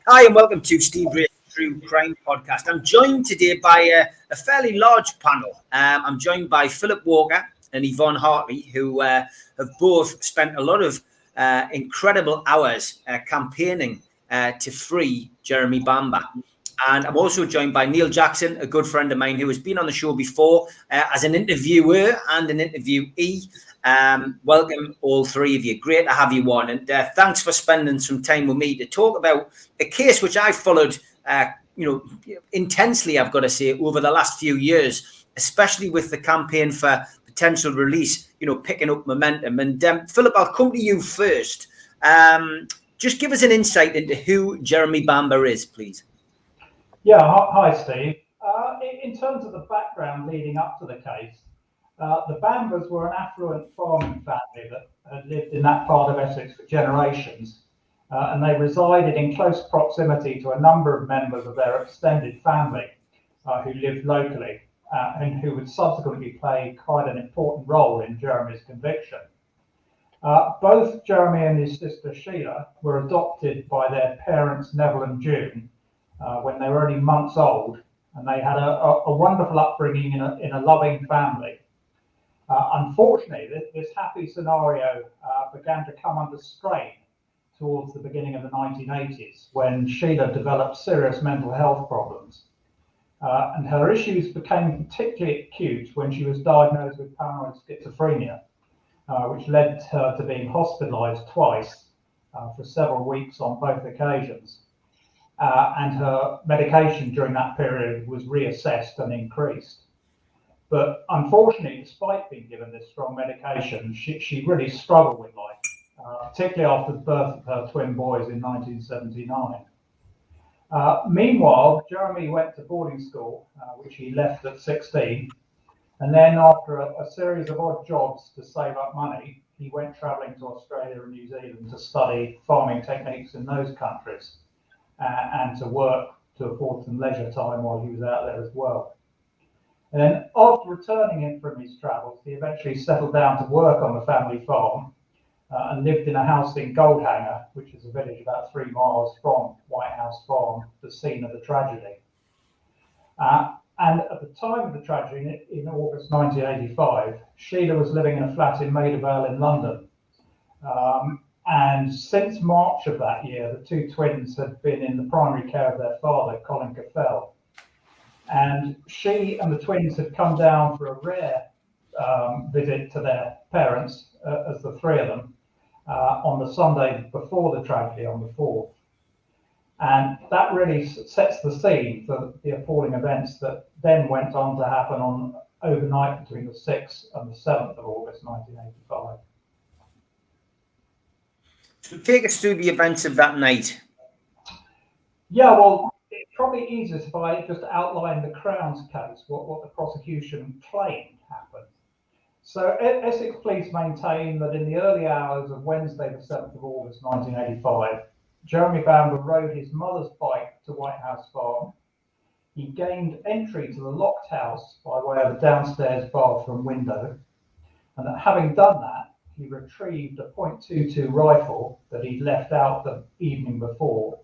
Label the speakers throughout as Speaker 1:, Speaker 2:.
Speaker 1: Hi, and welcome to Steve Wraith's True Crime Podcast. I'm joined today by a fairly large panel. I'm joined by Philip Walker and Yvonne Hartley, who have both spent a lot of incredible hours campaigning to free Jeremy Bamber. And I'm also joined by Neil Jackson, a good friend of mine who has been on the show before as an interviewer and an interviewee. Welcome, all three of you. Great to have you on. And thanks for spending some time with me to talk about a case which I've followed, intensely, I've got to say, over the last few years, especially with the campaign for potential release, picking up momentum. And Philip, I'll come to you first. Just give us an insight into who Jeremy Bamber is, please.
Speaker 2: Yeah, hi, Steve. In terms of the background leading up to the case, the Bambers were an affluent farming family that had lived in that part of Essex for generations, and they resided in close proximity to a number of members of their extended family who lived locally and who would subsequently play quite an important role in Jeremy's conviction. Both Jeremy and his sister Sheila were adopted by their parents Neville and June when they were only months old, and they had a wonderful upbringing in a loving family. Unfortunately, this happy scenario began to come under strain towards the beginning of the 1980s when Sheila developed serious mental health problems. And her issues became particularly acute when she was diagnosed with paranoid schizophrenia, which led her to being hospitalized twice for several weeks on both occasions. And her medication during that period was reassessed and increased. But unfortunately, despite being given this strong medication, she really struggled with life, particularly after the birth of her twin boys in 1979. Meanwhile, Jeremy went to boarding school, which he left at 16. And then after a series of odd jobs to save up money, he went traveling to Australia and New Zealand to study farming techniques in those countries and to work to afford some leisure time while he was out there as well. And then after returning from his travels, he eventually settled down to work on the family farm and lived in a house in Goldhanger, which is a village about 3 miles from White House Farm, the scene of the tragedy. And at the time of the tragedy, in August 1985, Sheila was living in a flat in Maida Vale in London. And since March of that year, the two twins had been in the primary care of their father, Colin Caffell. And she and the twins had come down for a rare visit to their parents, as the three of them, on the Sunday before the tragedy, on the 4th. And that really sets the scene for the appalling events that then went on to happen on overnight between the 6th and the 7th of August 1985.
Speaker 1: So take us through the events of that night.
Speaker 2: Yeah, well, it's probably easiest if I just outline the Crown's case, what the prosecution claimed happened. So Essex Police maintain that in the early hours of Wednesday, the 7th of August 1985, Jeremy Bamber rode his mother's bike to White House Farm. He gained entry to the locked house by way of a downstairs bathroom window, and that having done that, he retrieved a .22 rifle that he'd left out the evening before,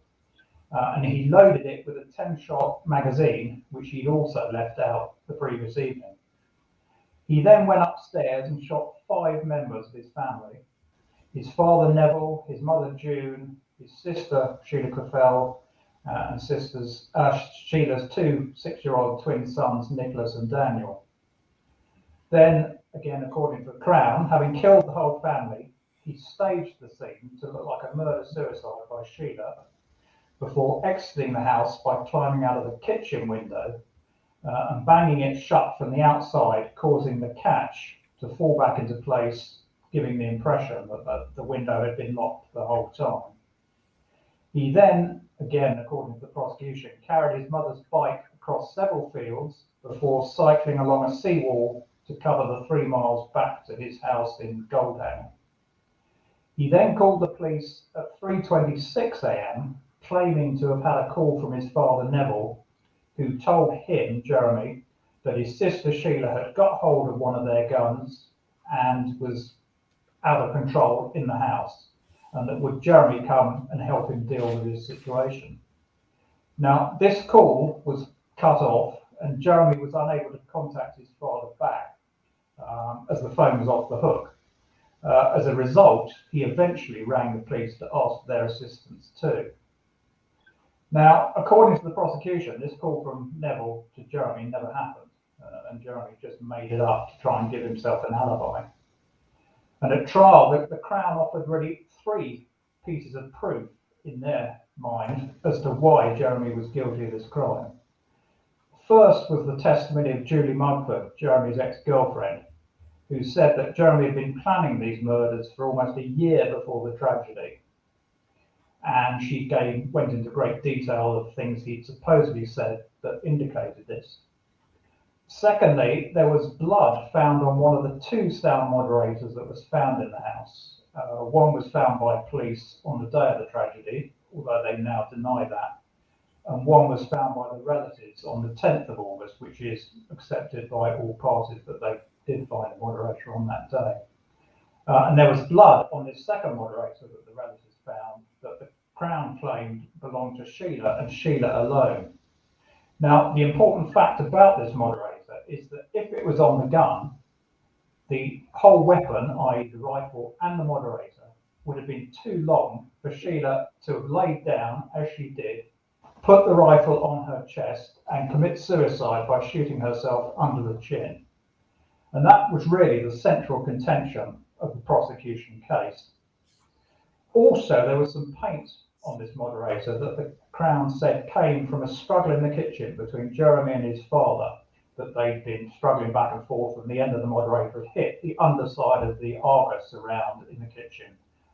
Speaker 2: and he loaded it with a 10-shot magazine, which he'd also left out the previous evening. He then went upstairs and shot 5 members of his family: his father Neville, his mother June, his sister Sheila Caffell, and Sheila's 2 6-year-old twin sons, Nicholas and Daniel. Then, again, according to the Crown, having killed the whole family, he staged the scene to look like a murder-suicide by Sheila before exiting the house by climbing out of the kitchen window and banging it shut from the outside, causing the catch to fall back into place, giving the impression that the window had been locked the whole time. He then, again, according to the prosecution, carried his mother's bike across several fields before cycling along a seawall to cover the 3 miles back to his house in Goldhanger. He then called the police at 3:26 a.m, claiming to have had a call from his father Neville, who told him, Jeremy, that his sister Sheila had got hold of one of their guns and was out of control in the house, and that would Jeremy come and help him deal with his situation. Now, this call was cut off and Jeremy was unable to contact his father back as the phone was off the hook. As a result, he eventually rang the police to ask for their assistance too. Now, according to the prosecution, this call from Neville to Jeremy never happened, and Jeremy just made it up to try and give himself an alibi. And at trial, the Crown offered really 3 pieces of proof in their mind as to why Jeremy was guilty of this crime. First was the testimony of Julie Mudford, Jeremy's ex-girlfriend, who said that Jeremy had been planning these murders for almost a year before the tragedy. And she went into great detail of things he'd supposedly said that indicated this. Secondly, there was blood found on one of the 2 sound moderators that was found in the house. One was found by police on the day of the tragedy, although they now deny that. And one was found by the relatives on the 10th of August, which is accepted by all parties that they did find a moderator on that day. And there was blood on this second moderator that the relatives found that the Crown claimed belonged to Sheila and Sheila alone. Now, the important fact about this moderator is that if it was on the gun, the whole weapon, i.e. the rifle and the moderator, would have been too long for Sheila to have laid down, as she did, put the rifle on her chest and commit suicide by shooting herself under the chin. And that was really the central contention of the prosecution case. Also, there was some paint on this moderator that the Crown said came from a struggle in the kitchen between Jeremy and his father, that they'd been struggling back and forth, and the end of the moderator had hit the underside of the Argus around in the kitchen,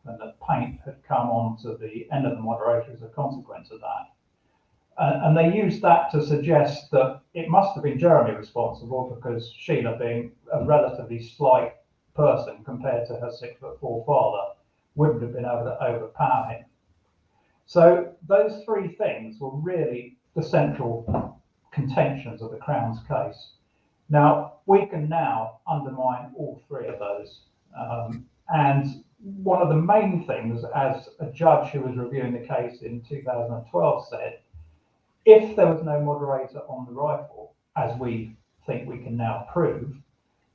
Speaker 2: and the paint had come onto the end of the moderator as a consequence of that. And they used that to suggest that it must have been Jeremy responsible, because Sheila, being a relatively slight person compared to her 6'4" father, wouldn't have been able to overpower him. So those 3 things were really the central contentions of the Crown's case. Now, we can now undermine all 3 of those. And one of the main things, as a judge who was reviewing the case in 2012 said, if there was no moderator on the rifle, as we think we can now prove,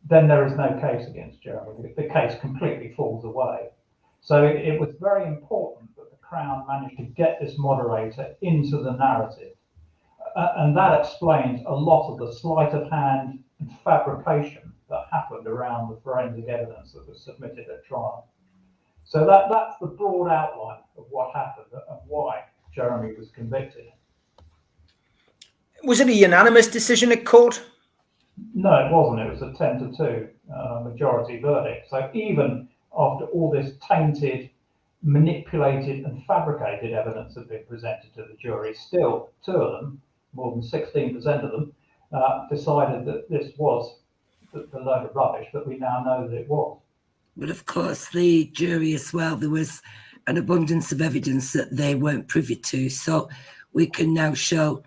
Speaker 2: then there is no case against Jeremy. The case completely falls away. So it was very important that the Crown managed to get this moderator into the narrative. And that explains a lot of the sleight of hand and fabrication that happened around the forensic evidence that was submitted at trial. So that's the broad outline of what happened and why Jeremy was convicted.
Speaker 1: Was it a unanimous decision at court?
Speaker 2: No, it wasn't. It was a 10-2 majority verdict. So even after all this tainted, manipulated and fabricated evidence had been presented to the jury, still 2 of them, more than 16% of them, decided that this was the load of rubbish that we now know that it was.
Speaker 3: But of course, the jury as well, there was an abundance of evidence that they weren't privy to. So we can now show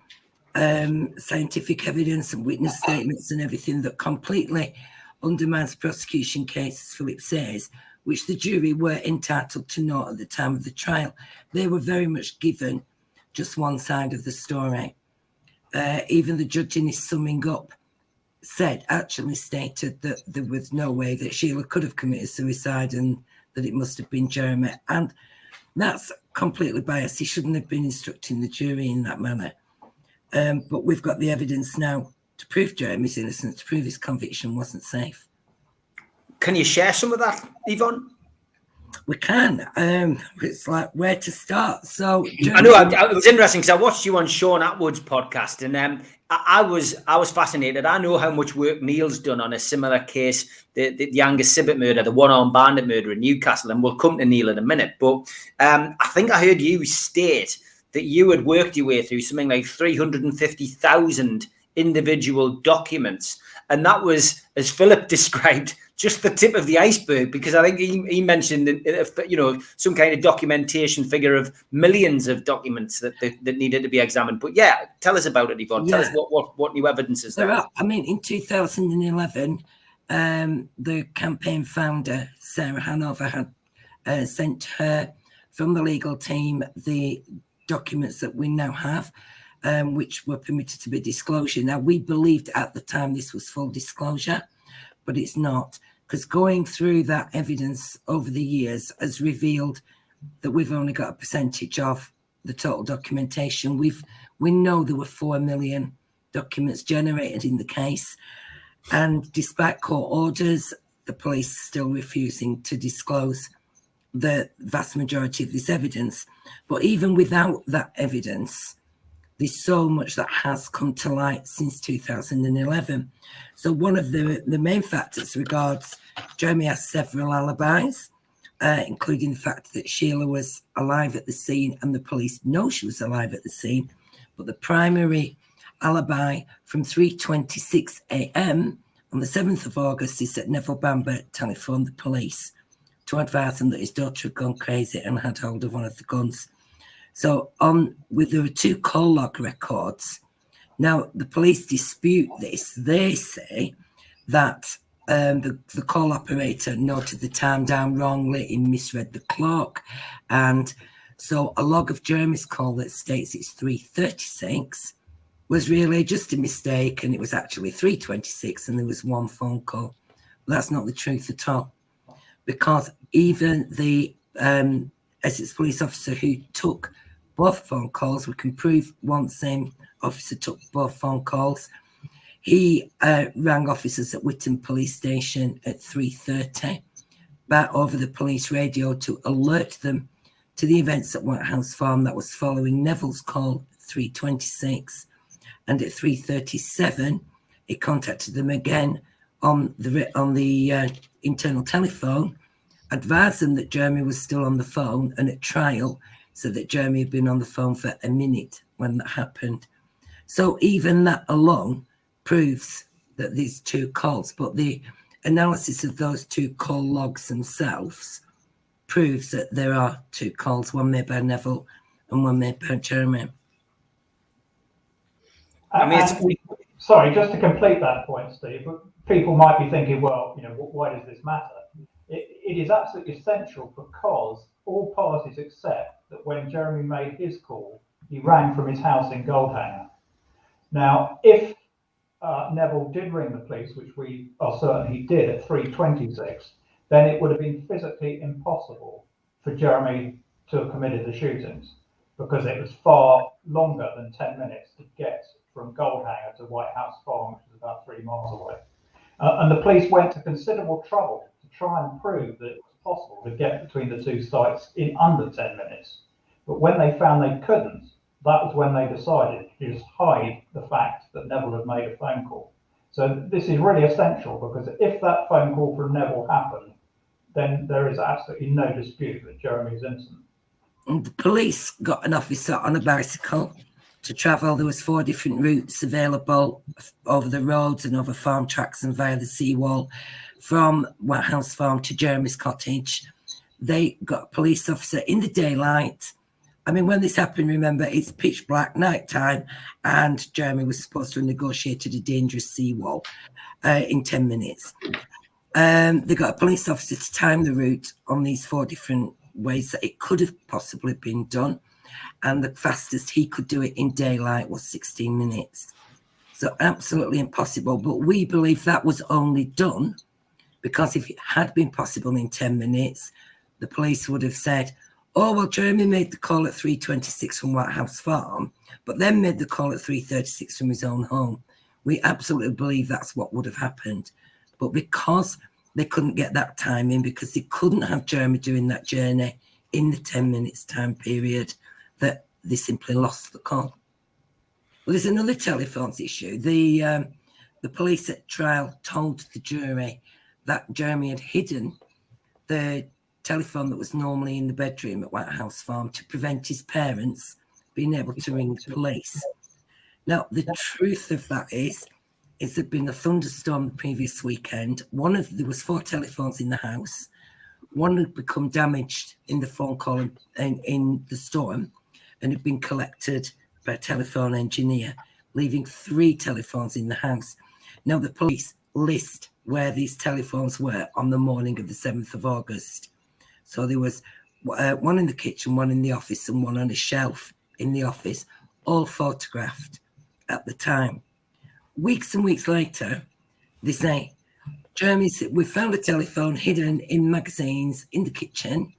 Speaker 3: scientific evidence and witness statements and everything that completely undermines the prosecution case, as Philip says, which the jury were entitled to know at the time of the trial. They were very much given just one side of the story. Even the judge in his summing up actually stated that there was no way that Sheila could have committed suicide and that it must have been Jeremy. And that's completely biased. He shouldn't have been instructing the jury in that manner. But we've got the evidence now to prove Jeremy's innocence, to prove his conviction wasn't safe.
Speaker 1: Can you share some of that, Yvonne?
Speaker 3: We can. It's like where to start. So
Speaker 1: I know it was interesting because I watched you on Sean Atwood's podcast, and I was fascinated. I know how much work Neil's done on a similar case, the Angus Sibbett murder, the one-armed bandit murder in Newcastle, and we'll come to Neil in a minute. But I think I heard you state that you had worked your way through something like 350,000 individual documents, and that was, as Philip described, just the tip of the iceberg, because I think he mentioned, some kind of documentation figure of millions of documents that needed to be examined. But yeah, tell us about it, Yvonne. Tell us what new evidence is there.
Speaker 3: In 2011, the campaign founder, Sarah Hanover, had sent her from the legal team the documents that we now have. which were permitted to be disclosure. Now, we believed at the time this was full disclosure, but it's not, because going through that evidence over the years has revealed that we've only got a percentage of the total documentation. We know there were 4 million documents generated in the case, and despite court orders, the police still refusing to disclose the vast majority of this evidence. But even without that evidence, there's so much that has come to light since 2011. So one of the main factors regards Jeremy has several alibis, including the fact that Sheila was alive at the scene and the police know she was alive at the scene. But the primary alibi from 3:26 a.m. on the 7th of August is that Neville Bamber telephoned the police to advise them that his daughter had gone crazy and had hold of one of the guns. So there were 2 call log records. Now, the police dispute this. They say that the call operator noted the time down wrongly, he misread the clock. And so a log of Jeremy's call that states it's 3:36 was really just a mistake, and it was actually 3:26 and there was 1 phone call. But that's not the truth at all, because even the Essex police officer who took both phone calls, we can prove one same officer took both phone calls. He rang officers at Whitton Police Station at 3:30 back over the police radio to alert them to the events at White House Farm. That was following Neville's call at 3:26. And at 3:37, he contacted them again on the internal telephone, advised them that Jeremy was still on the phone and at trial, so that Jeremy had been on the phone for a minute when that happened. So even that alone proves that these 2 calls, but the analysis of those 2 call logs themselves proves that there are 2 calls, one made by Neville and one made by Jeremy.
Speaker 2: Sorry, just to complete that point, Steve, people might be thinking, well, why does this matter? It is absolutely essential, because all parties accept that when Jeremy made his call, he rang from his house in Goldhanger. Now, if Neville did ring the police, which we are certain he did at 3:26, then it would have been physically impossible for Jeremy to have committed the shootings, because it was far longer than 10 minutes to get from Goldhanger to White House Farm, which is about 3 miles away. And the police went to considerable trouble to try and prove that it was possible to get between the 2 sites in under 10 minutes. But when they found they couldn't, that was when they decided to just hide the fact that Neville had made a phone call. So this is really essential, because if that phone call from Neville happened, then there is absolutely no dispute that Jeremy is innocent.
Speaker 3: And the police got an officer on a bicycle to travel. There was 4 different routes available over the roads and over farm tracks and via the seawall from White House Farm to Jeremy's cottage. They got a police officer in the daylight. I mean, when this happened, remember, it's pitch black, night time, and Jeremy was supposed to have negotiated a dangerous seawall in 10 minutes. They got a police officer to time the route on these 4 different ways that it could have possibly been done. And the fastest he could do it in daylight was 16 minutes. So absolutely impossible. But we believe that was only done because if it had been possible in 10 minutes, the police would have said, oh, well, Jeremy made the call at 3:26 from White House Farm, but then made the call at 3:36 from his own home. We absolutely believe that's what would have happened. But because they couldn't get that time in, because they couldn't have Jeremy doing that journey in the 10 minutes time period, that they simply lost the call. Well, there's another telephones issue. The police at trial told the jury that Jeremy had hidden the telephone that was normally in the bedroom at White House Farm to prevent his parents being able to ring the police. Now, the truth of that is there'd been a thunderstorm the previous weekend. There was 4 telephones in the house. One had become damaged in the phone call in the storm and had been collected by a telephone engineer, leaving 3 telephones in the house. Now, the police list where these telephones were on the morning of the 7th of August. So there was one in the kitchen, one in the office, and one on a shelf in the office, all photographed at the time. Weeks and weeks later, they say, Jeremy said, we found a telephone hidden in magazines in the kitchen,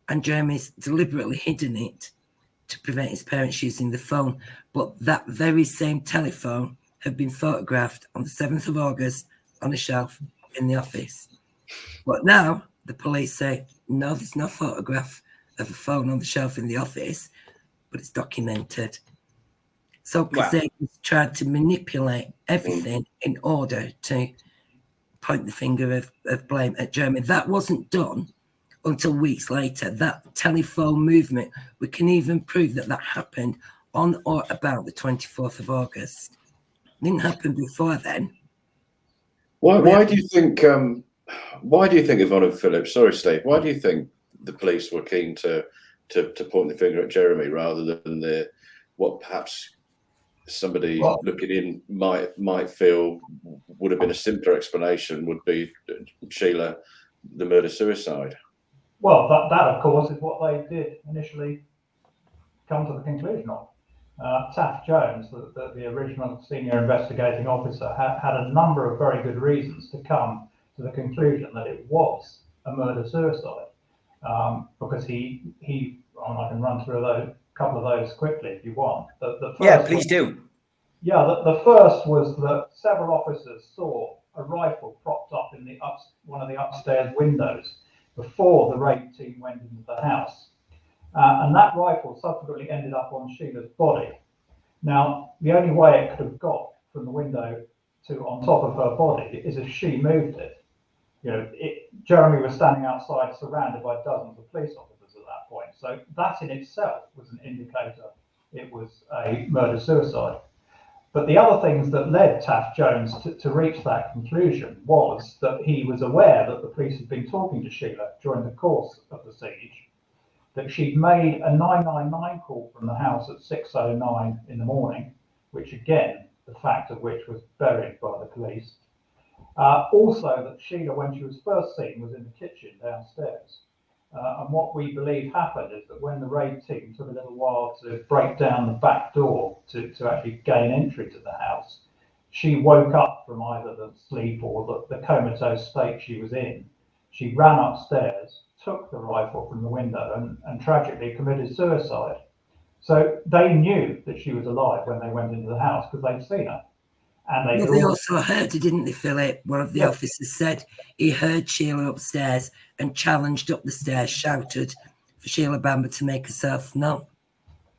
Speaker 3: and Jeremy's deliberately hidden it to prevent his parents using the phone. But that very same telephone had been photographed on the 7th of August on a shelf in the office. But now the police say, no, there's no photograph of a phone on the shelf in the office, but it's documented. So because they tried to manipulate everything in order to point the finger of blame at Jeremy. That wasn't done until weeks later. That telephone movement, we can even prove that happened on or about the 24th of August. It didn't happen before then.
Speaker 4: Why do you think Yvonne and Philip, sorry Steve, why do you think the police were keen to point the finger at Jeremy rather than what perhaps somebody looking in might feel would have been a simpler explanation would be Sheila, the murder-suicide?
Speaker 2: Well, that of course is what they did initially come to the conclusion of. Taft Jones, the original senior investigating officer, had a number of very good reasons to come to the conclusion that it was a murder-suicide, because he I can run through a couple of those quickly if you want.
Speaker 1: Please do.
Speaker 2: Yeah, the first was that several officers saw a rifle propped up in one of the upstairs windows before the raid team went into the house. And that rifle subsequently ended up on Sheila's body. Now, the only way it could have got from the window to on top of her body is if she moved it. Jeremy was standing outside surrounded by dozens of police officers at that point. So that in itself was an indicator it was a murder-suicide. But the other things that led Taft Jones to reach that conclusion was that he was aware that the police had been talking to Sheila during the course of the siege, that she'd made a 999 call from the house at 6:09 in the morning, which again, the fact of which was buried by the police. Also that Sheila, when she was first seen, was in the kitchen downstairs. And what we believe happened is that when the raid team took a little while to break down the back door to actually gain entry to the house, she woke up from either the sleep or the comatose state she was in. She ran upstairs, took the rifle from the window and tragically committed suicide. So they knew that she was alive when they went into the house because they'd seen her. And
Speaker 3: they also heard, didn't they, Philip? One of the officers said he heard Sheila upstairs and challenged up the stairs, shouted for Sheila Bamber to make herself known.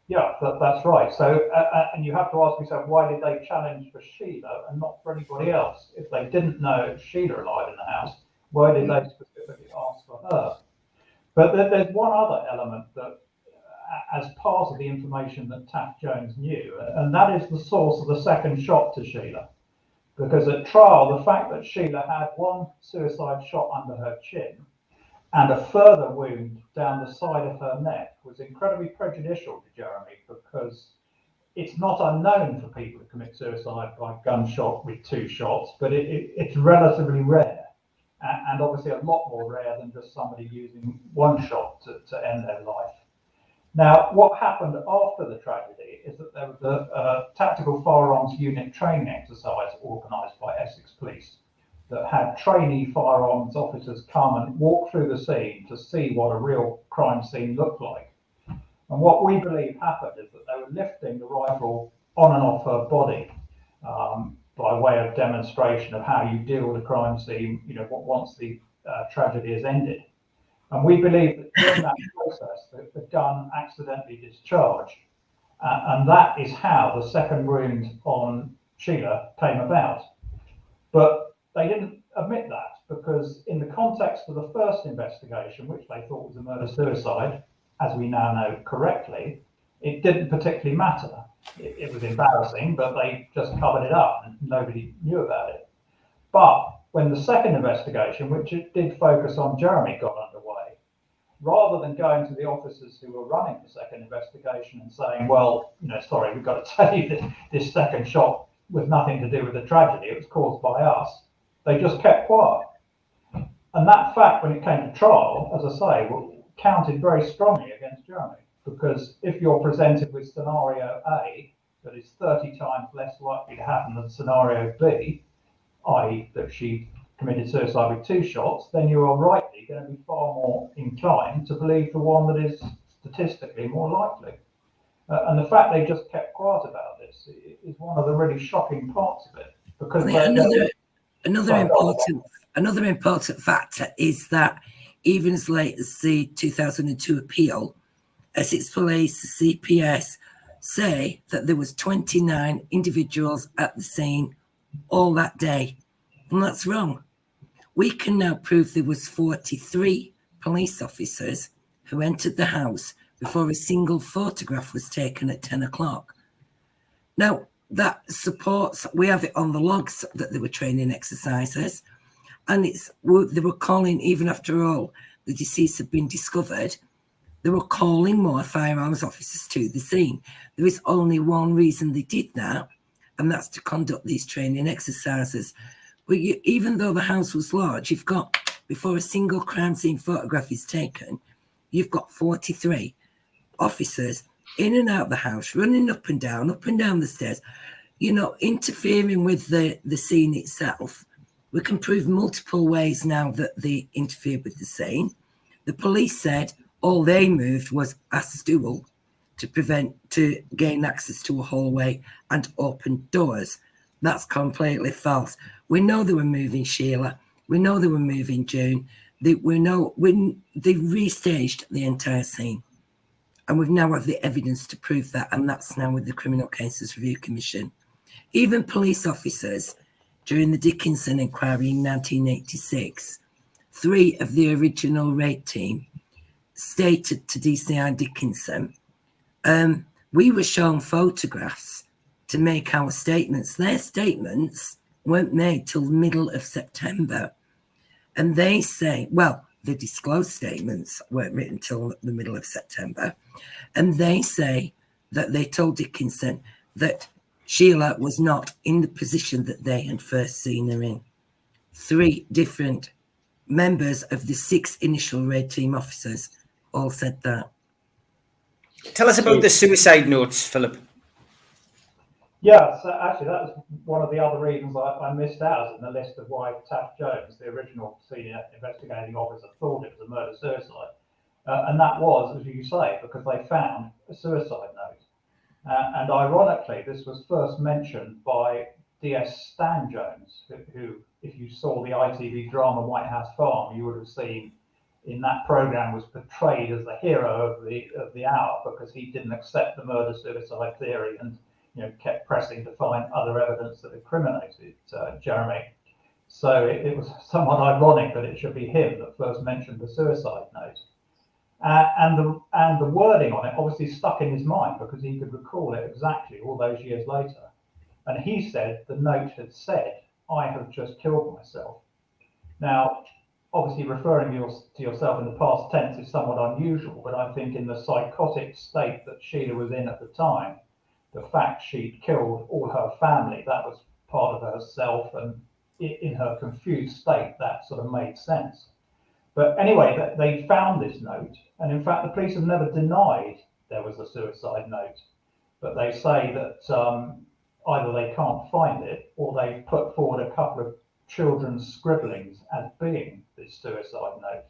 Speaker 2: Yeah, that's right. So, and you have to ask yourself, why did they challenge for Sheila and not for anybody else? If they didn't know Sheila alive in the house, why did they specifically ask for her? But there's one other element that, as part of the information that Taft Jones knew, and that is the source of the second shot to Sheila. Because at trial, the fact that Sheila had one suicide shot under her chin and a further wound down the side of her neck was incredibly prejudicial to Jeremy, because it's not unknown for people to commit suicide by gunshot with two shots, but it's relatively rare, and obviously a lot more rare than just somebody using one shot to end their life. Now, what happened after the tragedy is that there was a tactical firearms unit training exercise organised by Essex Police that had trainee firearms officers come and walk through the scene to see what a real crime scene looked like. And what we believe happened is that they were lifting the rifle on and off her body by way of demonstration of how you deal with a crime scene, once the tragedy is ended. And we believe that during that process, the gun accidentally discharged. And that is how the second wound on Sheila came about. But they didn't admit that, because in the context of the first investigation, which they thought was a murder-suicide, as we now know correctly, it didn't particularly matter. It was embarrassing, but they just covered it up and nobody knew about it. But when the second investigation, which it did focus on Jeremy, got underway, rather than going to the officers who were running the second investigation and saying, well, sorry, we've got to tell you that this second shot was nothing to do with the tragedy, it was caused by us, they just kept quiet. And that fact, when it came to trial, as I say, counted very strongly against Jeremy, because if you're presented with scenario A, that is 30 times less likely to happen than scenario B, i.e. that she committed suicide with 2 shots, then you are rightly going to be far more inclined to believe the one that is statistically more likely. And the fact they just kept quiet about this is one of the really shocking parts of it. Because
Speaker 3: another important factor is that even as late as the 2002 appeal, Essex Police, the CPS, say that there was 29 individuals at the scene all that day. And that's wrong. We can now prove there was 43 police officers who entered the house before a single photograph was taken at 10 o'clock. Now, that supports, we have it on the logs that there were training exercises, and they were calling, even after all the deceased had been discovered, they were calling more firearms officers to the scene. There is only one reason they did that, and that's to conduct these training exercises. But even though the house was large, you've got, before a single crime scene photograph is taken, you've got 43 officers in and out of the house, running up and down the stairs, interfering with the scene itself. We can prove multiple ways now that they interfered with the scene. The police said all they moved was a stool to gain access to a hallway and open doors. That's completely false. We know they were moving Sheila. We know they were moving June. They restaged the entire scene. And we now have the evidence to prove that, and that's now with the Criminal Cases Review Commission. Even police officers, during the Dickinson inquiry in 1986, 3 of the original raid team stated to DCI Dickinson, we were shown photographs to make our statements. Their statements weren't made till the middle of September. And they say, well, the disclosed statements weren't written till the middle of September. And they say that they told Dickinson that Sheila was not in the position that they had first seen her in. 3 different members of the 6 initial raid team officers all said that.
Speaker 1: Tell us about the suicide notes, Philip.
Speaker 2: Yeah, so actually that was one of the other reasons I missed out in the list of why Taft Jones, the original senior investigating officer, thought it was a murder-suicide. And that was, as you say, because they found a suicide note. And ironically, this was first mentioned by DS Stan Jones, who, if you saw the ITV drama White House Farm, you would have seen in that programme was portrayed as the hero of the hour because he didn't accept the murder-suicide theory and kept pressing to find other evidence that incriminated Jeremy. So it was somewhat ironic that it should be him that first mentioned the suicide note. And the wording on it obviously stuck in his mind because he could recall it exactly all those years later. And he said the note had said, "I have just killed myself." Now, obviously referring to yourself in the past tense is somewhat unusual, but I think in the psychotic state that Sheila was in at the time, the fact she'd killed all her family, that was part of herself, and in her confused state, that sort of made sense. But anyway, they found this note, and in fact, the police have never denied there was a suicide note, but they say that either they can't find it or they've put forward a couple of children's scribblings as being this suicide note.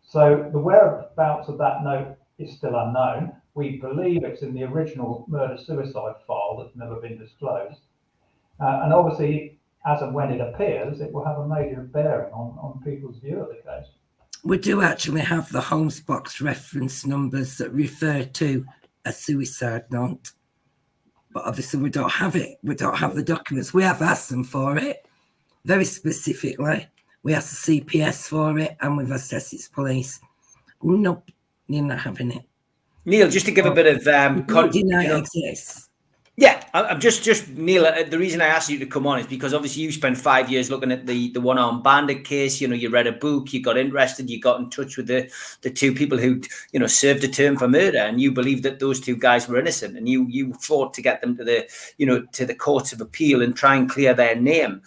Speaker 2: So the whereabouts of that note is still unknown. We believe it's in the original murder-suicide file that's never been disclosed. And obviously, as and when it appears, it will have a major bearing on people's view of the case.
Speaker 3: We do actually have the Holmes box reference numbers that refer to a suicide note, but obviously we don't have it. We don't have the documents. We have asked them for it, very specifically. We asked the CPS for it, and we've asked Essex Police. Nope, you're not having it.
Speaker 1: Neil, just to give a bit of
Speaker 3: exists.
Speaker 1: Yeah, I'm just Neil. The reason I asked you to come on is because obviously you spent 5 years looking at the one-armed bandit case. You read a book, you got interested, you got in touch with the 2 people who served a term for murder, and you believed that those 2 guys were innocent, and you fought to get them to the courts of appeal and try and clear their name.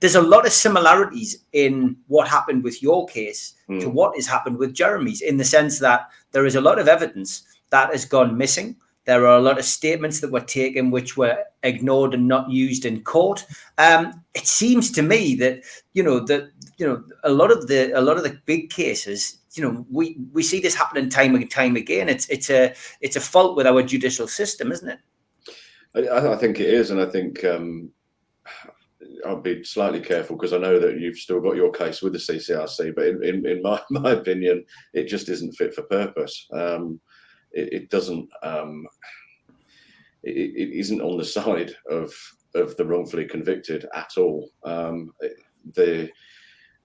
Speaker 1: There's a lot of similarities in what happened with your case to what has happened with Jeremy's, in the sense that there is a lot of evidence that has gone missing. There are a lot of statements that were taken which were ignored and not used in court. It seems to me that a lot of the big cases, we see this happening time and time again. It's a fault with our judicial system, isn't it?
Speaker 4: I think it is, and I think I'll be slightly careful because I know that you've still got your case with the CCRC, but in my opinion, it just isn't fit for purpose. It doesn't. It isn't on the side of the wrongfully convicted at all.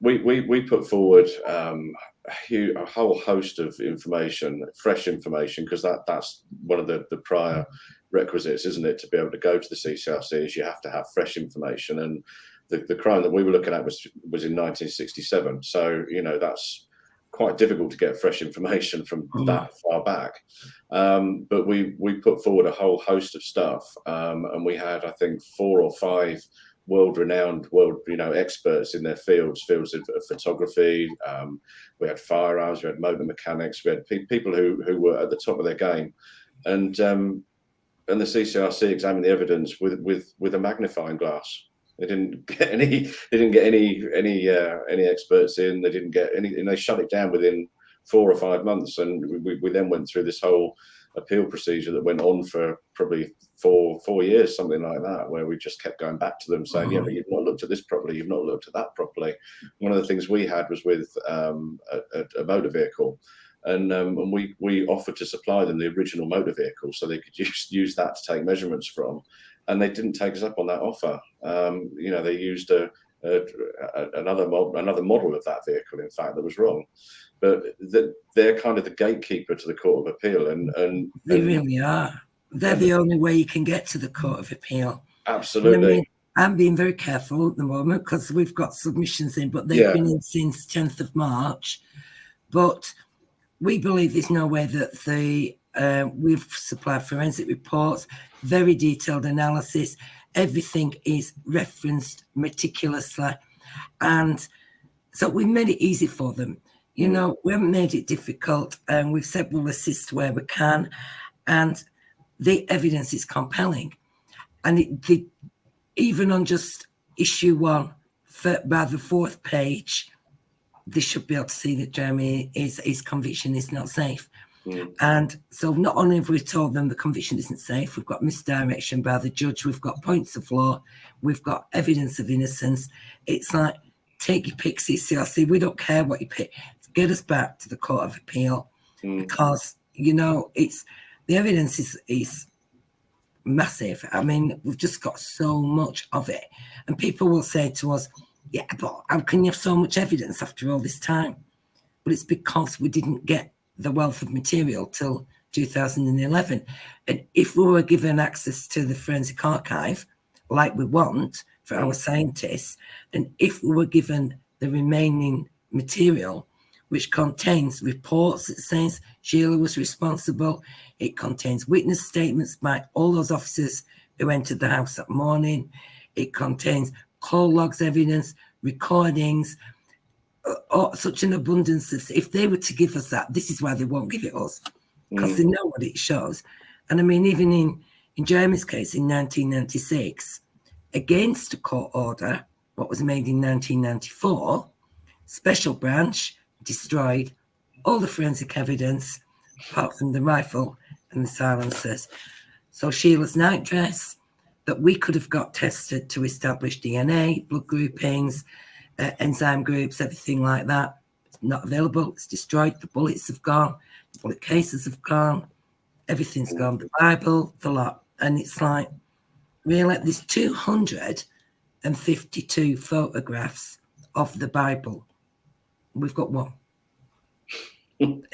Speaker 4: We put forward a whole host of information, fresh information, because that's one of the prior requisites, isn't it, to be able to go to the CCRC is you have to have fresh information. And the crime that we were looking at was in 1967, so that's quite difficult to get fresh information from that far back. But we put forward a whole host of stuff, and we had, I think, 4 or 5 world-renowned experts in their fields of photography. We had firearms, we had motor mechanics, we had people who were at the top of their game, and the CCRC examined the evidence with a magnifying glass. They didn't get any experts in. They didn't get any, and they shut it down within 4 or 5 months. And we then went through this whole appeal procedure that went on for probably 4 years, something like that, where we just kept going back to them saying, yeah, but you've not looked at this properly, you've not looked at that properly. One of the things we had was with a motor vehicle. And we offered to supply them the original motor vehicle so they could use that to take measurements from, and they didn't take us up on that offer. They used another model of that vehicle, in fact, that was wrong. But they're kind of the gatekeeper to the Court of Appeal, and
Speaker 3: they really are. They're the only way you can get to the Court of Appeal.
Speaker 4: Absolutely.
Speaker 3: I'm being very careful at the moment because we've got submissions in, but they've been in since 10th of March. But we believe there's no way that we've supplied forensic reports, very detailed analysis. Everything is referenced meticulously. And so we made it easy for them. We haven't made it difficult, and we've said we'll assist where we can. And the evidence is compelling. And even on just issue 1, by the 4th page, they should be able to see that Jeremy his conviction is not safe. And so not only have we told them the conviction isn't safe, we've got misdirection by the judge, we've got points of law, we've got evidence of innocence. It's like, take your pick, CCRC, we don't care what you pick. Get us back to the Court of Appeal because, it's the evidence is massive. I mean, we've just got so much of it. And people will say to us, yeah, but how can you have so much evidence after all this time? But it's because we didn't get the wealth of material till 2011. And if we were given access to the forensic archive, like we want for our scientists, and if we were given the remaining material, which contains reports that says Sheila was responsible, it contains witness statements by all those officers who entered the house that morning, it contains call logs evidence, recordings, such an abundance of, if they were to give us that, this is why they won't give it us, because they know what it shows. And I mean, even in Jeremy's case in 1996, against a court order, what was made in 1994, Special Branch destroyed all the forensic evidence, apart from the rifle and the silencers. So Sheila's nightdress, that we could have got tested to establish DNA, blood groupings, enzyme groups, everything like that. It's not available. It's destroyed. The bullets have gone. The bullet cases have gone. Everything's gone. The Bible, the lot. And it's like, really, there's 252 photographs of the Bible. We've got one.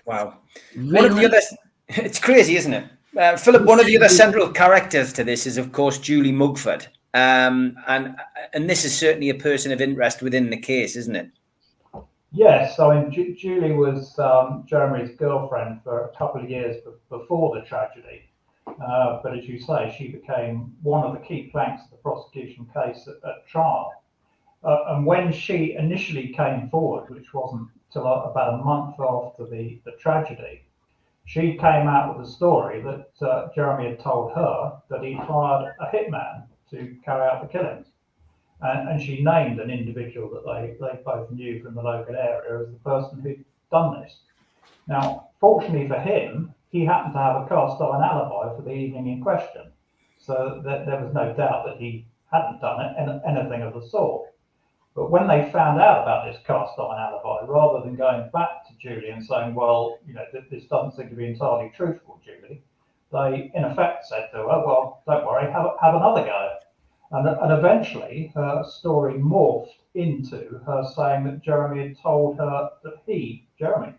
Speaker 1: Wow.
Speaker 3: Really?
Speaker 1: One of the other, it's crazy, isn't it? Philip, one of the other central characters to this is, of course, Julie Mudford. And this is certainly a person of interest within the case, isn't it?
Speaker 2: Yes, I mean, Julie was Jeremy's girlfriend for a couple of years before the tragedy. But as you say, she became one of the key planks of the prosecution case at trial. And when she initially came forward, which wasn't till about a month after the tragedy, she came out with a story that Jeremy had told her that he'd hired a hitman to carry out the killings. And she named an individual that they both knew from the local area as the person who'd done this. Now, fortunately for him, he happened to have a cast iron alibi for the evening in question. So there was no doubt that he hadn't done anything of the sort. But when they found out about this cast iron alibi, rather than going back to Julie and saying, well, this doesn't seem to be entirely truthful, Julie, they in effect said to her, well, don't worry, have another go. And eventually her story morphed into her saying that Jeremy had told her that Jeremy,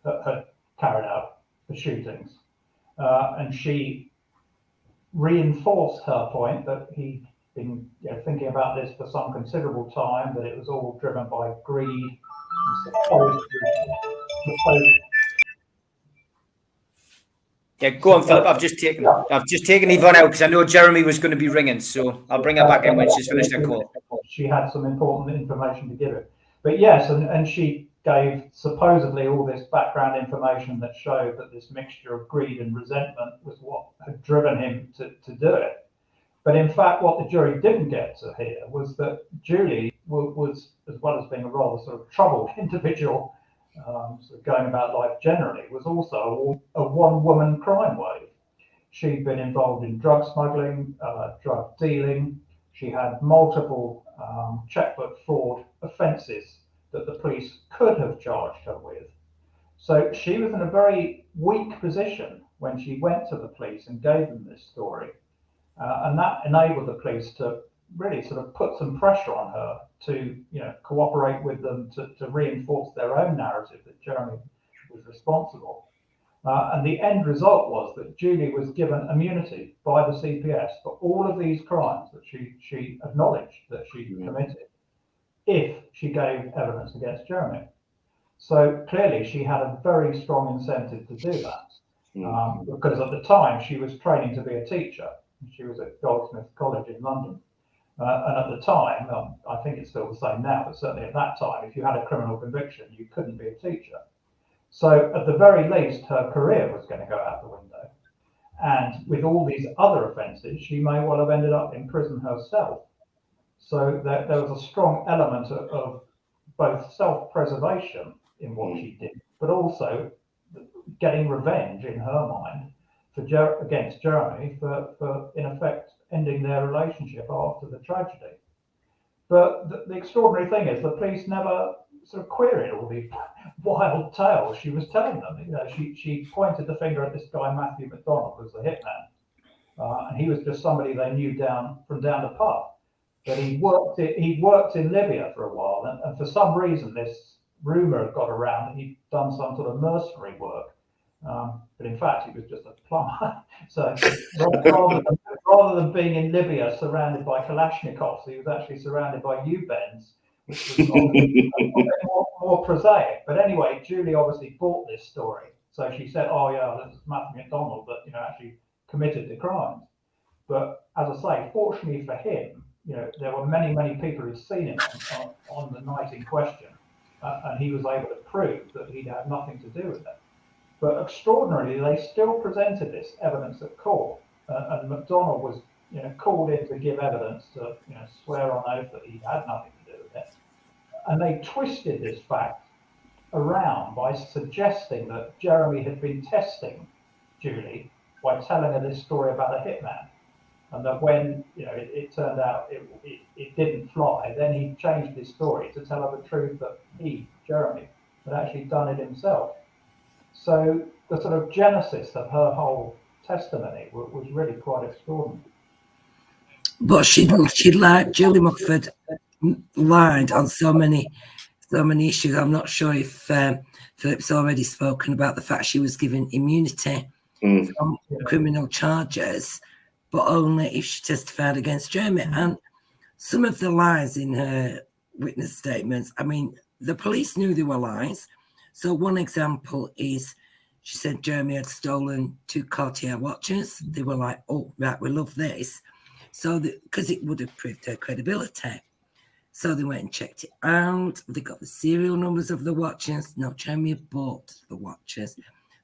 Speaker 2: had carried out the shootings. And she reinforced her point that he'd been thinking about this for some considerable time, that it was all driven by greed and supposed.
Speaker 1: Yeah, go on, Philip. I've just taken Yvonne out because I know Jeremy was going to be ringing, so I'll bring her back in when she's finished her call.
Speaker 2: She had some important information to give it. But yes, and she gave supposedly all this background information that showed that this mixture of greed and resentment was what had driven him to do it. But in fact, what the jury didn't get to hear was that Julie was, as well as being a rather sort of troubled individual, sort of going about life generally, was also a one-woman crime wave. She'd been involved in drug smuggling, drug dealing. She had multiple checkbook fraud offences that the police could have charged her with. So she was in a very weak position when she went to the police and gave them this story. And that enabled the police to really sort of put some pressure on her to, cooperate with them to reinforce their own narrative that Jeremy was responsible. And the end result was that Julie was given immunity by the CPS for all of these crimes that she acknowledged that she committed, if she gave evidence against Jeremy. So clearly she had a very strong incentive to do that, because at the time she was training to be a teacher. She was at Goldsmith College in London. And at the time, I think it's still the same now, but certainly at that time, if you had a criminal conviction, you couldn't be a teacher. So at the very least, her career was going to go out the window. And with all these other offences, she may well have ended up in prison herself. So there was a strong element of both self-preservation in what she did, but also getting revenge in her mind against Jeremy for in effect ending their relationship after the tragedy. But the extraordinary thing is the police never sort of queried all these wild tales she was telling them. She pointed the finger at this guy Matthew McDonald as the hitman, and he was just somebody they knew down the pub. But he'd worked in Libya for a while, and for some reason this rumour had got around that he'd done some sort of mercenary work. But in fact, he was just a plumber. So rather than being in Libya surrounded by Kalashnikovs, he was actually surrounded by U-bends, which was more prosaic. But anyway, Julie obviously bought this story. So she said, oh yeah, this is Matthew McDonald that actually committed the crimes. But as I say, fortunately for him, there were many people who'd seen him on the night in question, and he was able to prove that he'd had nothing to do with it. But extraordinarily, they still presented this evidence at court, and McDonald was, called in to give evidence to, swear on oath that he had nothing to do with it. And they twisted this fact around by suggesting that Jeremy had been testing Julie by telling her this story about a hitman, and that when it turned out it didn't fly, then he changed his story to tell her the truth that Jeremy, had actually done it himself. So the sort of genesis of her whole testimony was really quite extraordinary.
Speaker 3: But she lied. Julie Mudford lied on so many issues. I'm not sure if Philip's already spoken about the fact she was given immunity from criminal charges, but only if she testified against Jeremy. And some of the lies in her witness statements, I mean, the police knew they were lies. So one example is she said Jeremy had stolen 2 Cartier watches. They were like, oh, right, we love this. So because it would have proved her credibility. So they went and checked it out. They got the serial numbers of the watches. No, Jeremy bought the watches.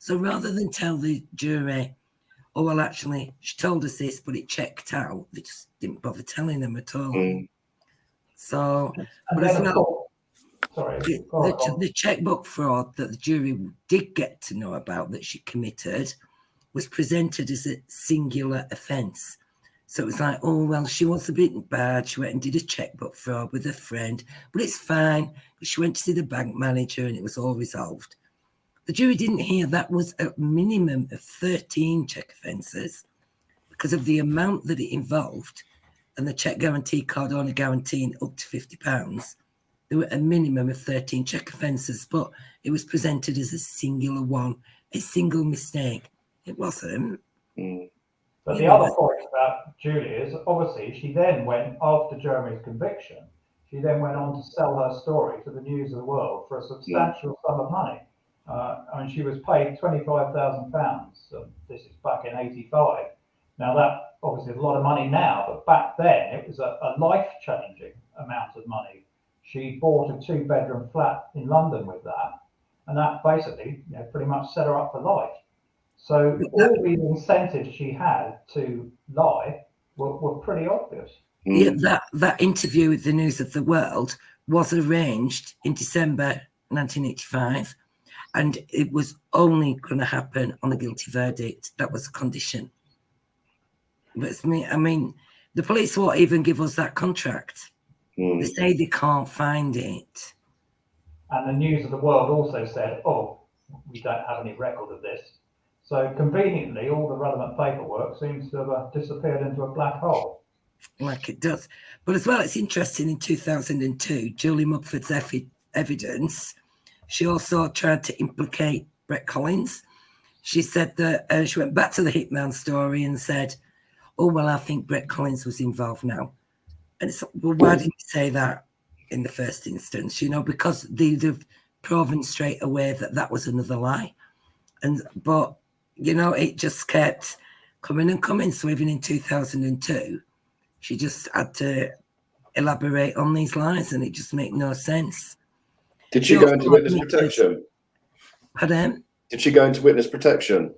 Speaker 3: So rather than tell the jury, oh, well, actually, she told us this, but it checked out, they just didn't bother telling them at all. So, but as well, the checkbook fraud that the jury did get to know about that she committed was presented as a singular offence. So it was like, oh, well, she was a bit bad. She went and did a checkbook fraud with a friend, but it's fine. But she went to see the bank manager and it was all resolved. The jury didn't hear that was a minimum of 13 check offences because of the amount that it involved, and the check guarantee card only guaranteeing up to £50. There were a minimum of 13 check offences, but it was presented as a singular one, a single mistake. It wasn't.
Speaker 2: But the other point about Julie is, obviously, she then went, after Jeremy's conviction, she then went on to sell her story to the News of the World for a substantial sum of money. I mean, she was paid £25,000. This is back in '85. Now, that obviously is a lot of money now, but back then it was a life-changing amount of money. She bought a 2-bedroom flat in London with that, and that basically, pretty much set her up for life. So all the incentives she had to lie were pretty obvious.
Speaker 3: Yeah, that interview with the News of the World was arranged in December 1985, and it was only going to happen on a guilty verdict. That was a condition. But I mean, the police won't even give us that contract. They say they can't find it.
Speaker 2: And the News of the World also said, oh, we don't have any record of this. So conveniently, all the relevant paperwork seems to have disappeared into a black hole.
Speaker 3: Like it does. But as well, it's interesting, in 2002, Julie Mudford's evidence, she also tried to implicate Brett Collins. She said that she went back to the Hitman story and said, oh, well, I think Brett Collins was involved now. And it's, well, why didn't you say that in the first instance? Because they'd have proven straight away that that was another lie. But it just kept coming and coming. So even in 2002, she just had to elaborate on these lies, and it just made no sense.
Speaker 4: Did she go into witness protection?
Speaker 3: Pardon?
Speaker 4: Did she go into witness protection?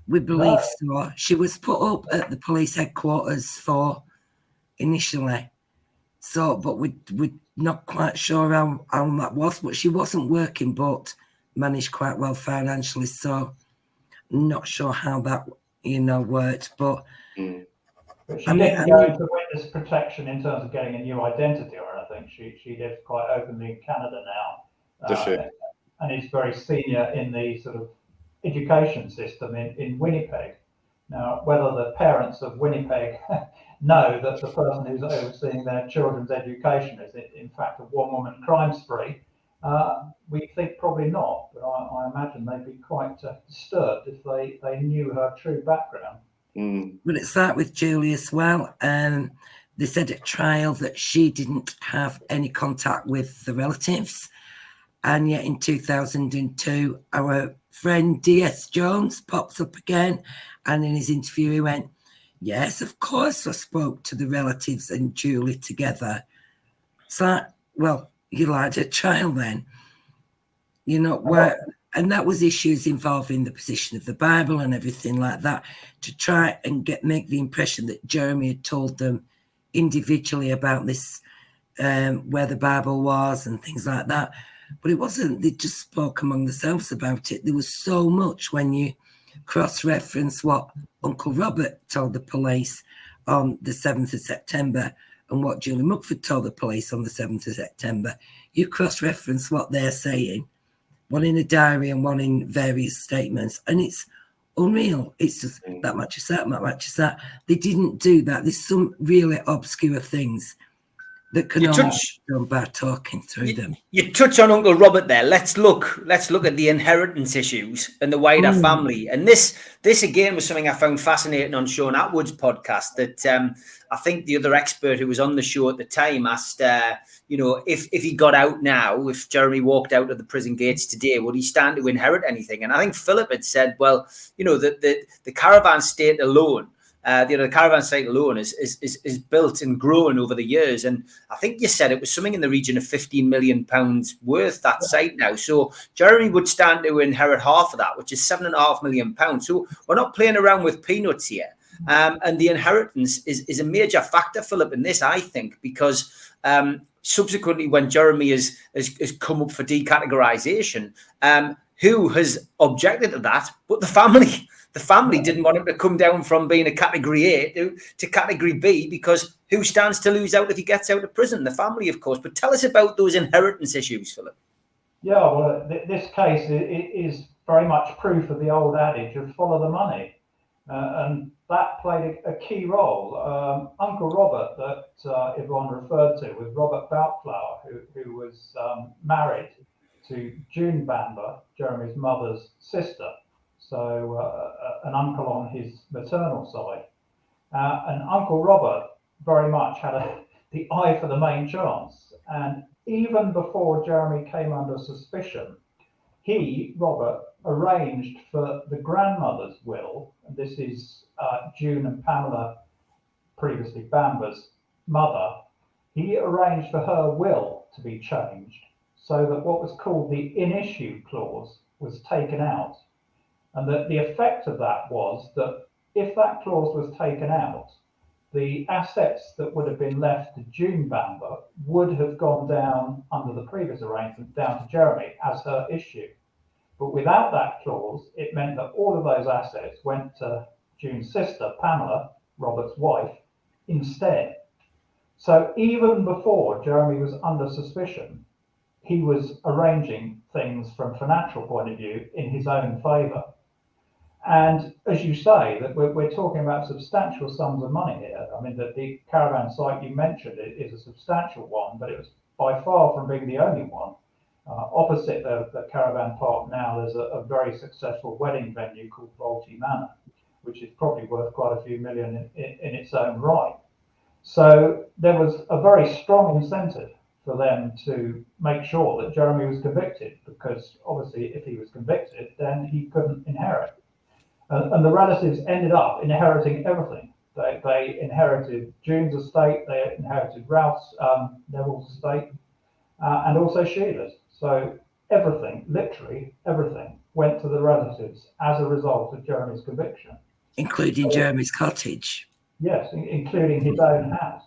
Speaker 3: We believe so. She was put up at the police headquarters for initially. So, but we're not quite sure how that was. But she wasn't working, but managed quite well financially. So, not sure how that worked. But
Speaker 2: she didn't go into witness protection in terms of getting a new identity or anything. She lives quite openly in Canada now.
Speaker 4: Does she?
Speaker 2: And is very senior in the sort of education system in Winnipeg. Now, whether the parents of Winnipeg know that the person who's overseeing their children's education is in fact a one-woman crime spree, we think probably not, but I imagine they'd be quite disturbed if they knew her true background.
Speaker 3: But it's that with Julie as well. They said at trial that she didn't have any contact with the relatives. And yet in 2002, our friend D.S. Jones pops up again. And in his interview, he went, yes, of course I spoke to the relatives and Julie together. So, well, you lied at trial then. And that was issues involving the position of the Bible and everything like that, to try and make the impression that Jeremy had told them individually about this, where the Bible was and things like that. But it wasn't, they just spoke among themselves about it. There was so much when you cross-reference what Uncle Robert told the police on the 7th of September and what Julie Mudford told the police on the 7th of September. You cross-reference what they're saying, one in a diary and one in various statements, and it's unreal. It's just that much is that, that much is that. They didn't do that. There's some really obscure things that can only be done by talking through them.
Speaker 1: You touch on Uncle Robert there. Let's look at the inheritance issues and the wider family. And this again was something I found fascinating on Sean Atwood's podcast, that I think the other expert who was on the show at the time asked, if he got out now, if Jeremy walked out of the prison gates today, would he stand to inherit anything? And I think Philip had said, well, the caravan state alone the caravan site alone is built and grown over the years. And I think you said it was something in the region of £15 million worth, that site now. So Jeremy would stand to inherit half of that, which is £7.5 million. So we're not playing around with peanuts here. And the inheritance is a major factor, Philip, in this, I think, because subsequently when Jeremy has come up for decategorisation, who has objected to that but the family? The family didn't want him to come down from being a category A to category B, because who stands to lose out if he gets out of prison? The family, of course. But tell us about those inheritance issues, Philip.
Speaker 2: Yeah, well, this case is very much proof of the old adage of follow the money. And that played a key role. Uncle Robert that Yvonne referred to was Robert Boutflower, who was married to June Bamber, Jeremy's mother's sister. So an uncle on his maternal side. And Uncle Robert very much had the eye for the main chance. And even before Jeremy came under suspicion, Robert, arranged for the grandmother's will, and this is June and Pamela, previously Bamber's mother, he arranged for her will to be changed so that what was called the in issue clause was taken out. And that the effect of that was that if that clause was taken out, the assets that would have been left to June Bamber would have gone down under the previous arrangement down to Jeremy as her issue. But without that clause, it meant that all of those assets went to June's sister, Pamela, Robert's wife, instead. So even before Jeremy was under suspicion, he was arranging things from a financial point of view in his own favour. And as you say, that we're talking about substantial sums of money here. I mean, the caravan site you mentioned is a substantial one, but it was by far from being the only one. Opposite the caravan park now, there's a very successful wedding venue called Volty Manor, which is probably worth quite a few million in its own right. So there was a very strong incentive for them to make sure that Jeremy was convicted, because obviously if he was convicted, then he couldn't inherit. And the relatives ended up inheriting everything. They inherited June's estate, they inherited Ralph's, Neville's estate, and also Sheila's. So everything, literally everything, went to the relatives as a result of Jeremy's conviction.
Speaker 3: Including Jeremy's cottage.
Speaker 2: Yes, including his own house.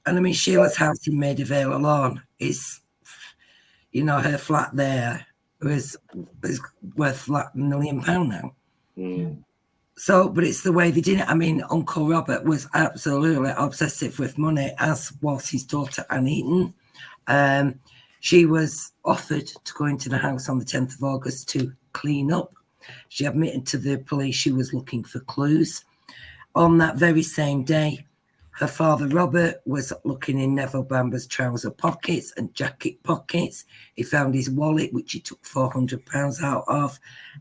Speaker 3: And I mean, Sheila's house in Maidavale alone is, her flat there is worth like £1 million now.
Speaker 4: Mm.
Speaker 3: So, but it's the way they did it. I mean, Uncle Robert was absolutely obsessive with money, as was his daughter Anne Eaton. She was offered to go into the house on the 10th of August to clean up. She admitted to the police she was looking for clues. On that very same day, her father Robert was looking in Neville Bamber's trouser pockets and jacket pockets. He found his wallet, which he took £400 out of.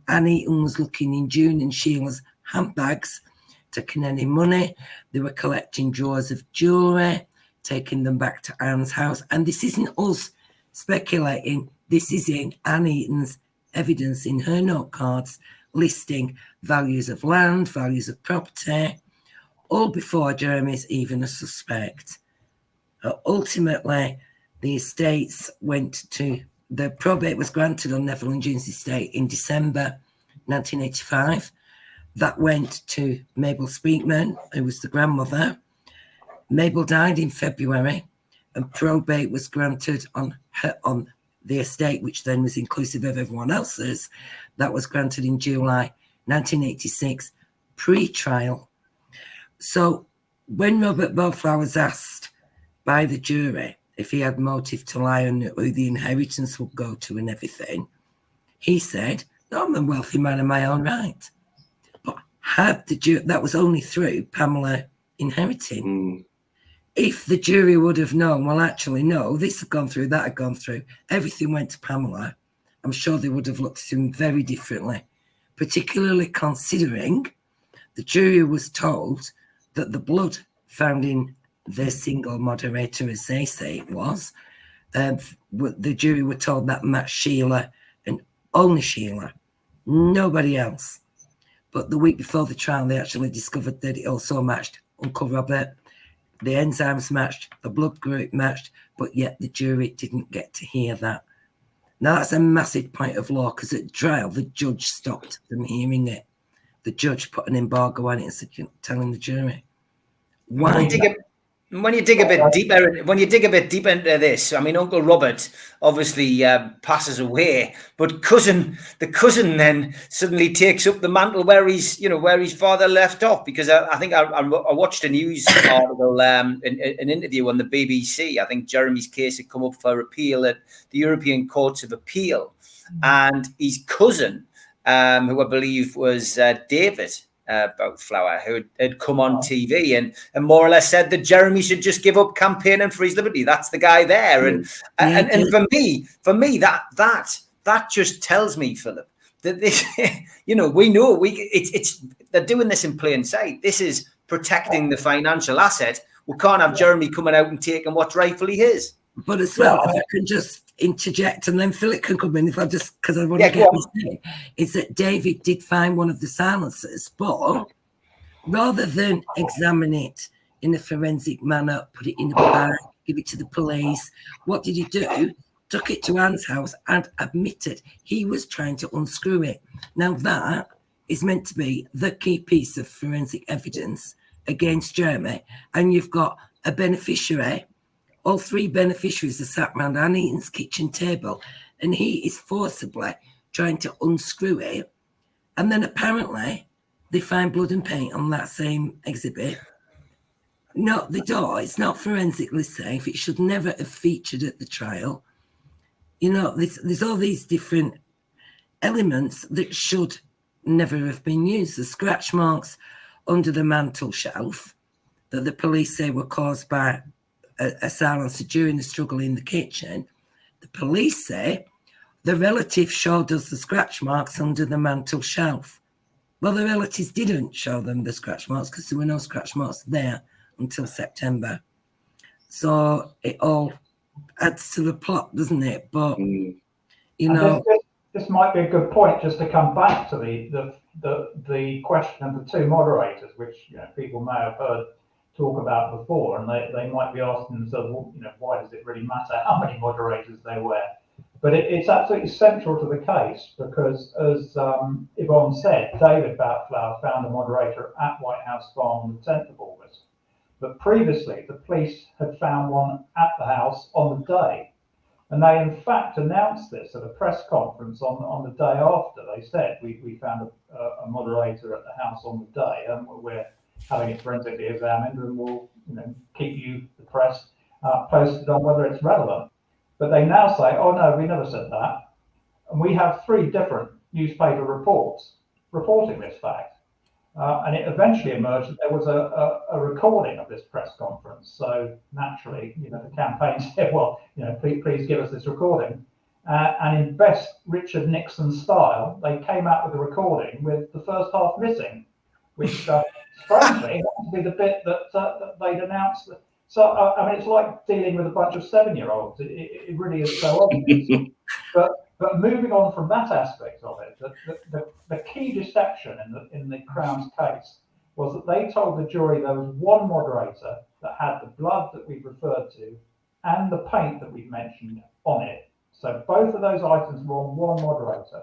Speaker 3: Anne Eaton was looking in June and Sheila's handbags, taking any money. They were collecting drawers of jewellery, taking them back to Anne's house. And this isn't us speculating. This is in Anne Eaton's evidence in her note cards, listing values of land, values of property, all before Jeremy's even a suspect. Ultimately, the estates went to, the probate was granted on Neville and June's estate in December 1985. That went to Mabel Speakman, who was the grandmother. Mabel died in February, and probate was granted on the estate, which then was inclusive of everyone else's. That was granted in July 1986, pre-trial. So when Robert Boutflower was asked by the jury if he had motive to lie and who the inheritance would go to and everything, he said, "No, I'm a wealthy man in my own right." But had the jury, that was only through Pamela inheriting.
Speaker 4: Mm.
Speaker 3: If the jury would have known, well, actually, no, this had gone through, that had gone through, everything went to Pamela, I'm sure they would have looked at him very differently, particularly considering the jury was told that the blood found in their single moderator, as they say it was, the jury were told that matched Sheila and only Sheila, nobody else. But the week before the trial, they actually discovered that it also matched Uncle Robert. The enzymes matched, the blood group matched, but yet the jury didn't get to hear that. Now, that's a massive point of law, because at trial, the judge stopped them hearing it. The judge put an embargo on it and said, "You're not telling the jury." Why?
Speaker 1: When you dig a bit deeper into this, I mean, Uncle Robert obviously passes away, but the cousin then suddenly takes up the mantle where his father left off. Because I think I watched a news article, an interview on the BBC. I think Jeremy's case had come up for appeal at the European Courts of Appeal, and his cousin, who I believe was David Boutflower, who had come on TV and more or less said that Jeremy should just give up campaigning for his liberty. That's the guy there. And for me that just tells me, Philip, that this, we know they're doing this in plain sight. This is protecting the financial asset. We can't have Jeremy coming out and taking what's rightfully his.
Speaker 3: But as well, if I can just interject, and then Philip can come in because I want to get this thing, is that David did find one of the silencers, but rather than examine it in a forensic manner, put it in a bag, give it to the police, what did he do? Took it to Anne's house and admitted he was trying to unscrew it. Now that is meant to be the key piece of forensic evidence against Jeremy, and you've got a beneficiary. All three beneficiaries are sat around Anne Eaton's kitchen table, and he is forcibly trying to unscrew it. And then apparently they find blood and paint on that same exhibit. No, they don't. It's not forensically safe. It should never have featured at the trial. There's all these different elements that should never have been used. The scratch marks under the mantel shelf that the police say were caused by a silencer during the struggle in the kitchen. The police say the relative showed us the scratch marks under the mantel shelf. Well, the relatives didn't show them the scratch marks because there were no scratch marks there until September. So it all adds to the plot, doesn't it? But
Speaker 2: this might be a good point just to come back to the question of the two moderators, which people may have heard talk about before, and they might be asking themselves, well, why does it really matter how many moderators they were? But it's absolutely central to the case because, as Yvonne said, David Boutflower found a moderator at White House Farm on the 10th of August. But previously, the police had found one at the house on the day. And they, in fact, announced this at a press conference on the day after. They said, we found a moderator at the house on the day, and we're having it forensically examined, and we'll keep you, the press, posted on whether it's relevant. But they now say, oh no, we never said that. And we have 3 different newspaper reports reporting this fact. And it eventually emerged that there was a recording of this press conference. So naturally, the campaign said, well, please give us this recording. And in best Richard Nixon style, they came out with a recording with the first half missing, which strangely happened to be the bit that they'd announced. So, it's like dealing with a bunch of 7-year-olds. It really is so obvious. But moving on from that aspect of it, the key deception in the Crown's case was that they told the jury there was one moderator that had the blood that we've referred to and the paint that we've mentioned on it. So both of those items were on one moderator.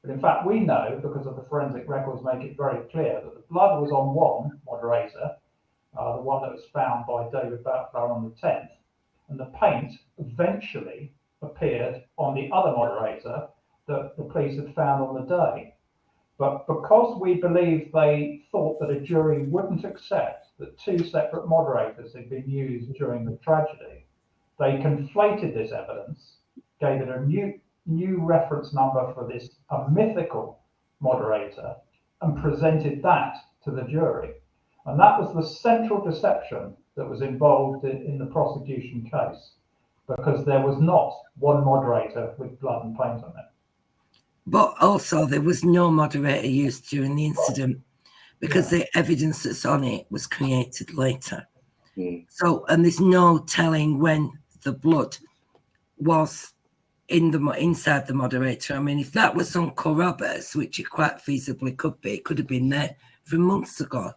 Speaker 2: But in fact, we know, because of the forensic records make it very clear, that the blood was on one moderator, the one that was found by David Boutflower on the 10th, and the paint eventually appeared on the other moderator that the police had found on the day. But because we believe they thought that a jury wouldn't accept that 2 separate moderators had been used during the tragedy, they conflated this evidence, gave it a new reference number for this mythical moderator, and presented that to the jury. And that was the central deception that was involved in the prosecution case, because there was not one moderator with blood and paint on it.
Speaker 3: But also there was no moderator used during the incident because the evidence that's on it was created later. So, and there's no telling when the blood was inside the moderator. I mean, if that was Uncle Roberts, which it quite feasibly could be, it could have been there from months ago.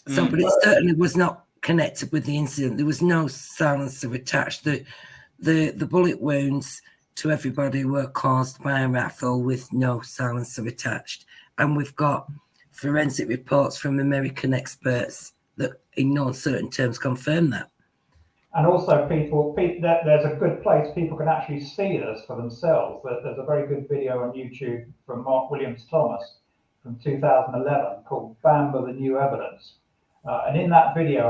Speaker 3: So, but it certainly was not connected with the incident. There was no silencer attached. The bullet wounds to everybody were caused by a rifle with no silencer attached. And we've got forensic reports from American experts that in no certain terms confirm that.
Speaker 2: And also there's a good place people can actually see this for themselves. There's a very good video on YouTube from Mark Williams-Thomas from 2011 called Bamber, the New Evidence. And in that video,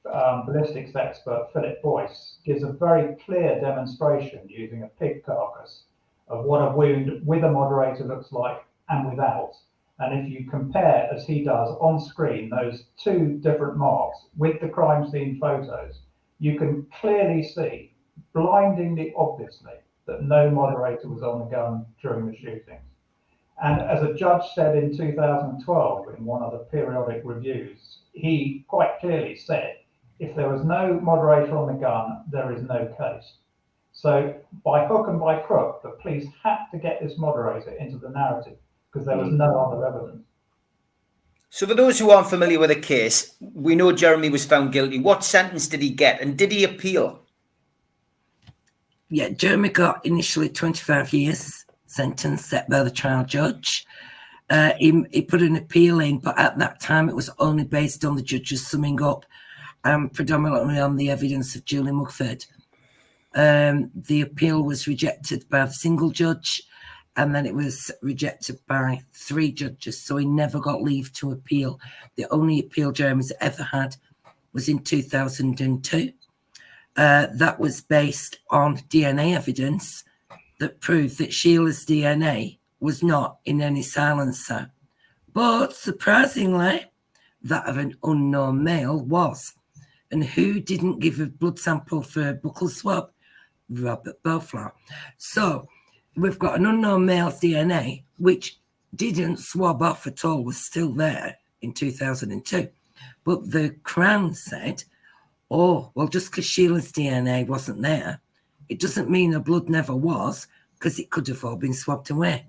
Speaker 2: our ballistics expert, Philip Boyce, gives a very clear demonstration using a pig carcass of what a wound with a moderator looks like and without. And if you compare, as he does on screen, those two different marks with the crime scene photos, you can clearly see, blindingly obviously, that no moderator was on the gun during the shootings. And as a judge said in 2012 in one of the periodic reviews, he quite clearly said, if there was no moderator on the gun, there is no case. So by hook and by crook, the police had to get this moderator into the narrative because there was no other evidence.
Speaker 1: So for those who aren't familiar with the case, we know Jeremy was found guilty. What sentence did he get, and did he appeal?
Speaker 3: Yeah, Jeremy got initially 25 years sentence set by the trial judge. He put an appeal in, but at that time it was only based on the judge's summing up and predominantly on the evidence of Julie Mudford. The appeal was rejected by the single judge, and then it was rejected by 3 judges, so he never got leave to appeal. The only appeal Jeremy's ever had was in 2002. That was based on DNA evidence that proved that Sheila's DNA was not in any silencer. But surprisingly, that of an unknown male was. And who didn't give a blood sample for a buccal swab? Robert Beaufort. So we've got an unknown male's DNA, which didn't swab off at all, was still there in 2002. But the Crown said, oh, well, just because Sheila's DNA wasn't there, it doesn't mean her blood never was, because it could have all been swabbed away.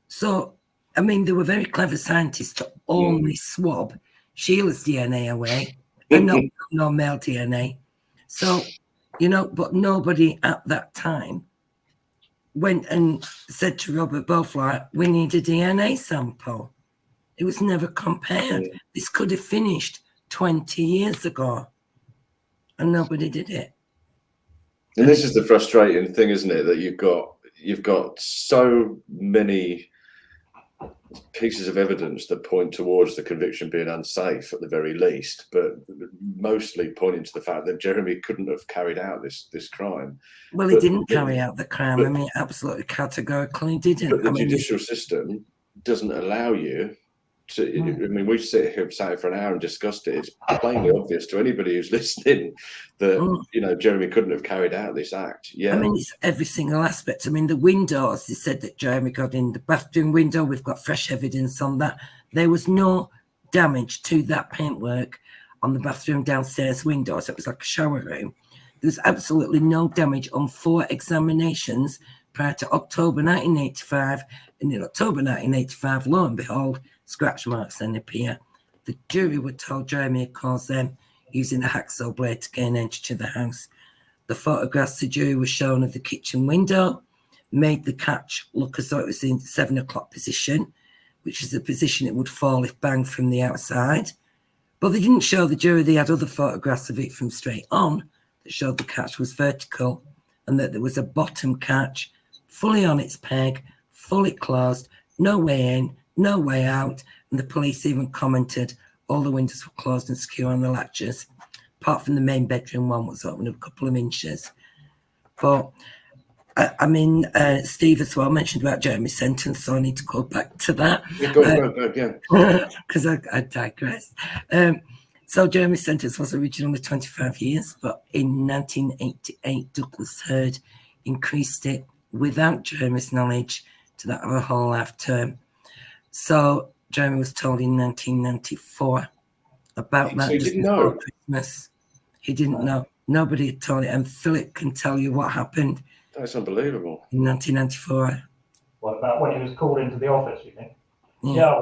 Speaker 3: So, I mean, they were very clever scientists to only swab Sheila's DNA away and not no male DNA. So, you know, but nobody at that time went and said to Robert Beaufort, we need a DNA sample. It was never compared. This could have finished 20 years ago, and nobody did it.
Speaker 4: And this is the frustrating thing, isn't it? That you've got so many pieces of evidence that point towards the conviction being unsafe at the very least, but mostly pointing to the fact that Jeremy couldn't have carried out this crime.
Speaker 3: Well, he didn't carry out the crime. I mean, absolutely categorically didn't.
Speaker 4: But the judicial system doesn't allow you to. I mean, we've sat here for an hour and discussed it. It's plainly obvious to anybody who's listening that you know Jeremy couldn't have carried out this act. Yeah,
Speaker 3: I mean, it's every single aspect. I mean, the windows. They said that Jeremy got in the bathroom window. We've got fresh evidence on that. There was no damage to that paintwork on the bathroom downstairs windows. It was like a shower room. There was absolutely no damage on 4 examinations prior to October 1985. And in October 1985, lo and behold, scratch marks then appear. The jury were told Jeremy had caused them using a hacksaw blade to gain entry to the house. The photographs the jury was shown of the kitchen window made the catch look as though it was in 7 o'clock position, which is the position it would fall if banged from the outside. But they didn't show the jury they had other photographs of it from straight on that showed the catch was vertical and that there was a bottom catch fully on its peg, fully closed, no way in, no way out, and the police even commented all the windows were closed and secure on the latches, apart from the main bedroom one was open a couple of inches. But, I mean, Steve as well mentioned about Jeremy's sentence, so I need to go back to that.
Speaker 4: Go.
Speaker 3: Because I digress. So Jeremy's sentence was originally 25 years, but in 1988, Douglas Hurd increased it without Jeremy's knowledge to that of a whole life term. So Jeremy was told in 1994 about that.
Speaker 4: So he didn't know.
Speaker 3: Christmas. He didn't know. Nobody had told it. And Philip can tell you what happened.
Speaker 4: That's unbelievable.
Speaker 3: In 1994.
Speaker 2: What about when he was called into the office, you think?
Speaker 3: Yeah.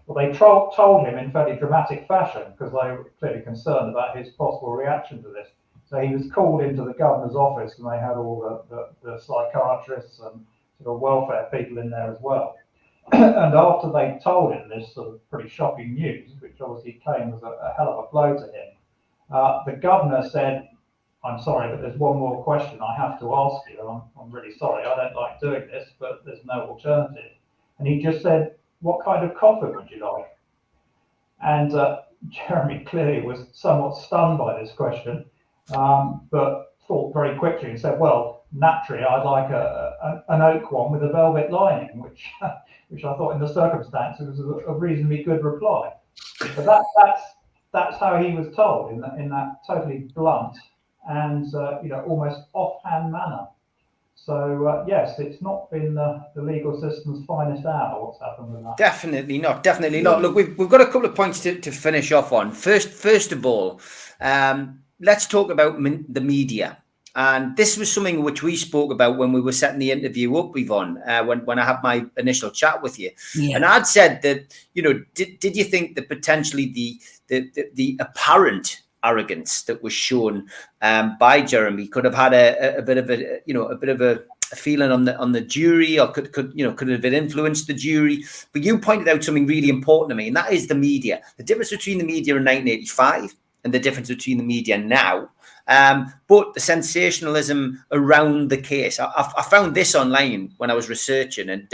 Speaker 2: Well, they told him in fairly dramatic fashion because they were clearly concerned about his possible reaction to this. So he was called into the governor's office, and they had all the psychiatrists and sort of welfare people in there as well. And after they told him this sort of pretty shocking news, which obviously came as a hell of a blow to him, the governor said, "I'm sorry, but there's one more question I have to ask you. I'm really sorry. I don't like doing this, but there's no alternative." And he just said, "What kind of coffin would you like?" And Jeremy clearly was somewhat stunned by this question, but thought very quickly and said, "Well, naturally, I'd like an oak one with a velvet lining," which I thought in the circumstances was a reasonably good reply. But that's how he was told in that totally blunt and almost offhand manner. So yes, it's not been the legal system's finest hour what's happened with that.
Speaker 1: Definitely not. Look, we've got a couple of points to finish off on. First of all, let's talk about the media. And this was something which we spoke about when we were setting the interview up, Yvonne, when I had my initial chat with you. Yeah. And I'd said that, did you think that potentially the apparent arrogance that was shown by Jeremy could have had a bit of a feeling on the jury, or could have it influenced the jury? But you pointed out something really important to me, and that is the media. The difference between the media in 1985 and the difference between the media now. But the sensationalism around the case. I found this online when I was researching, and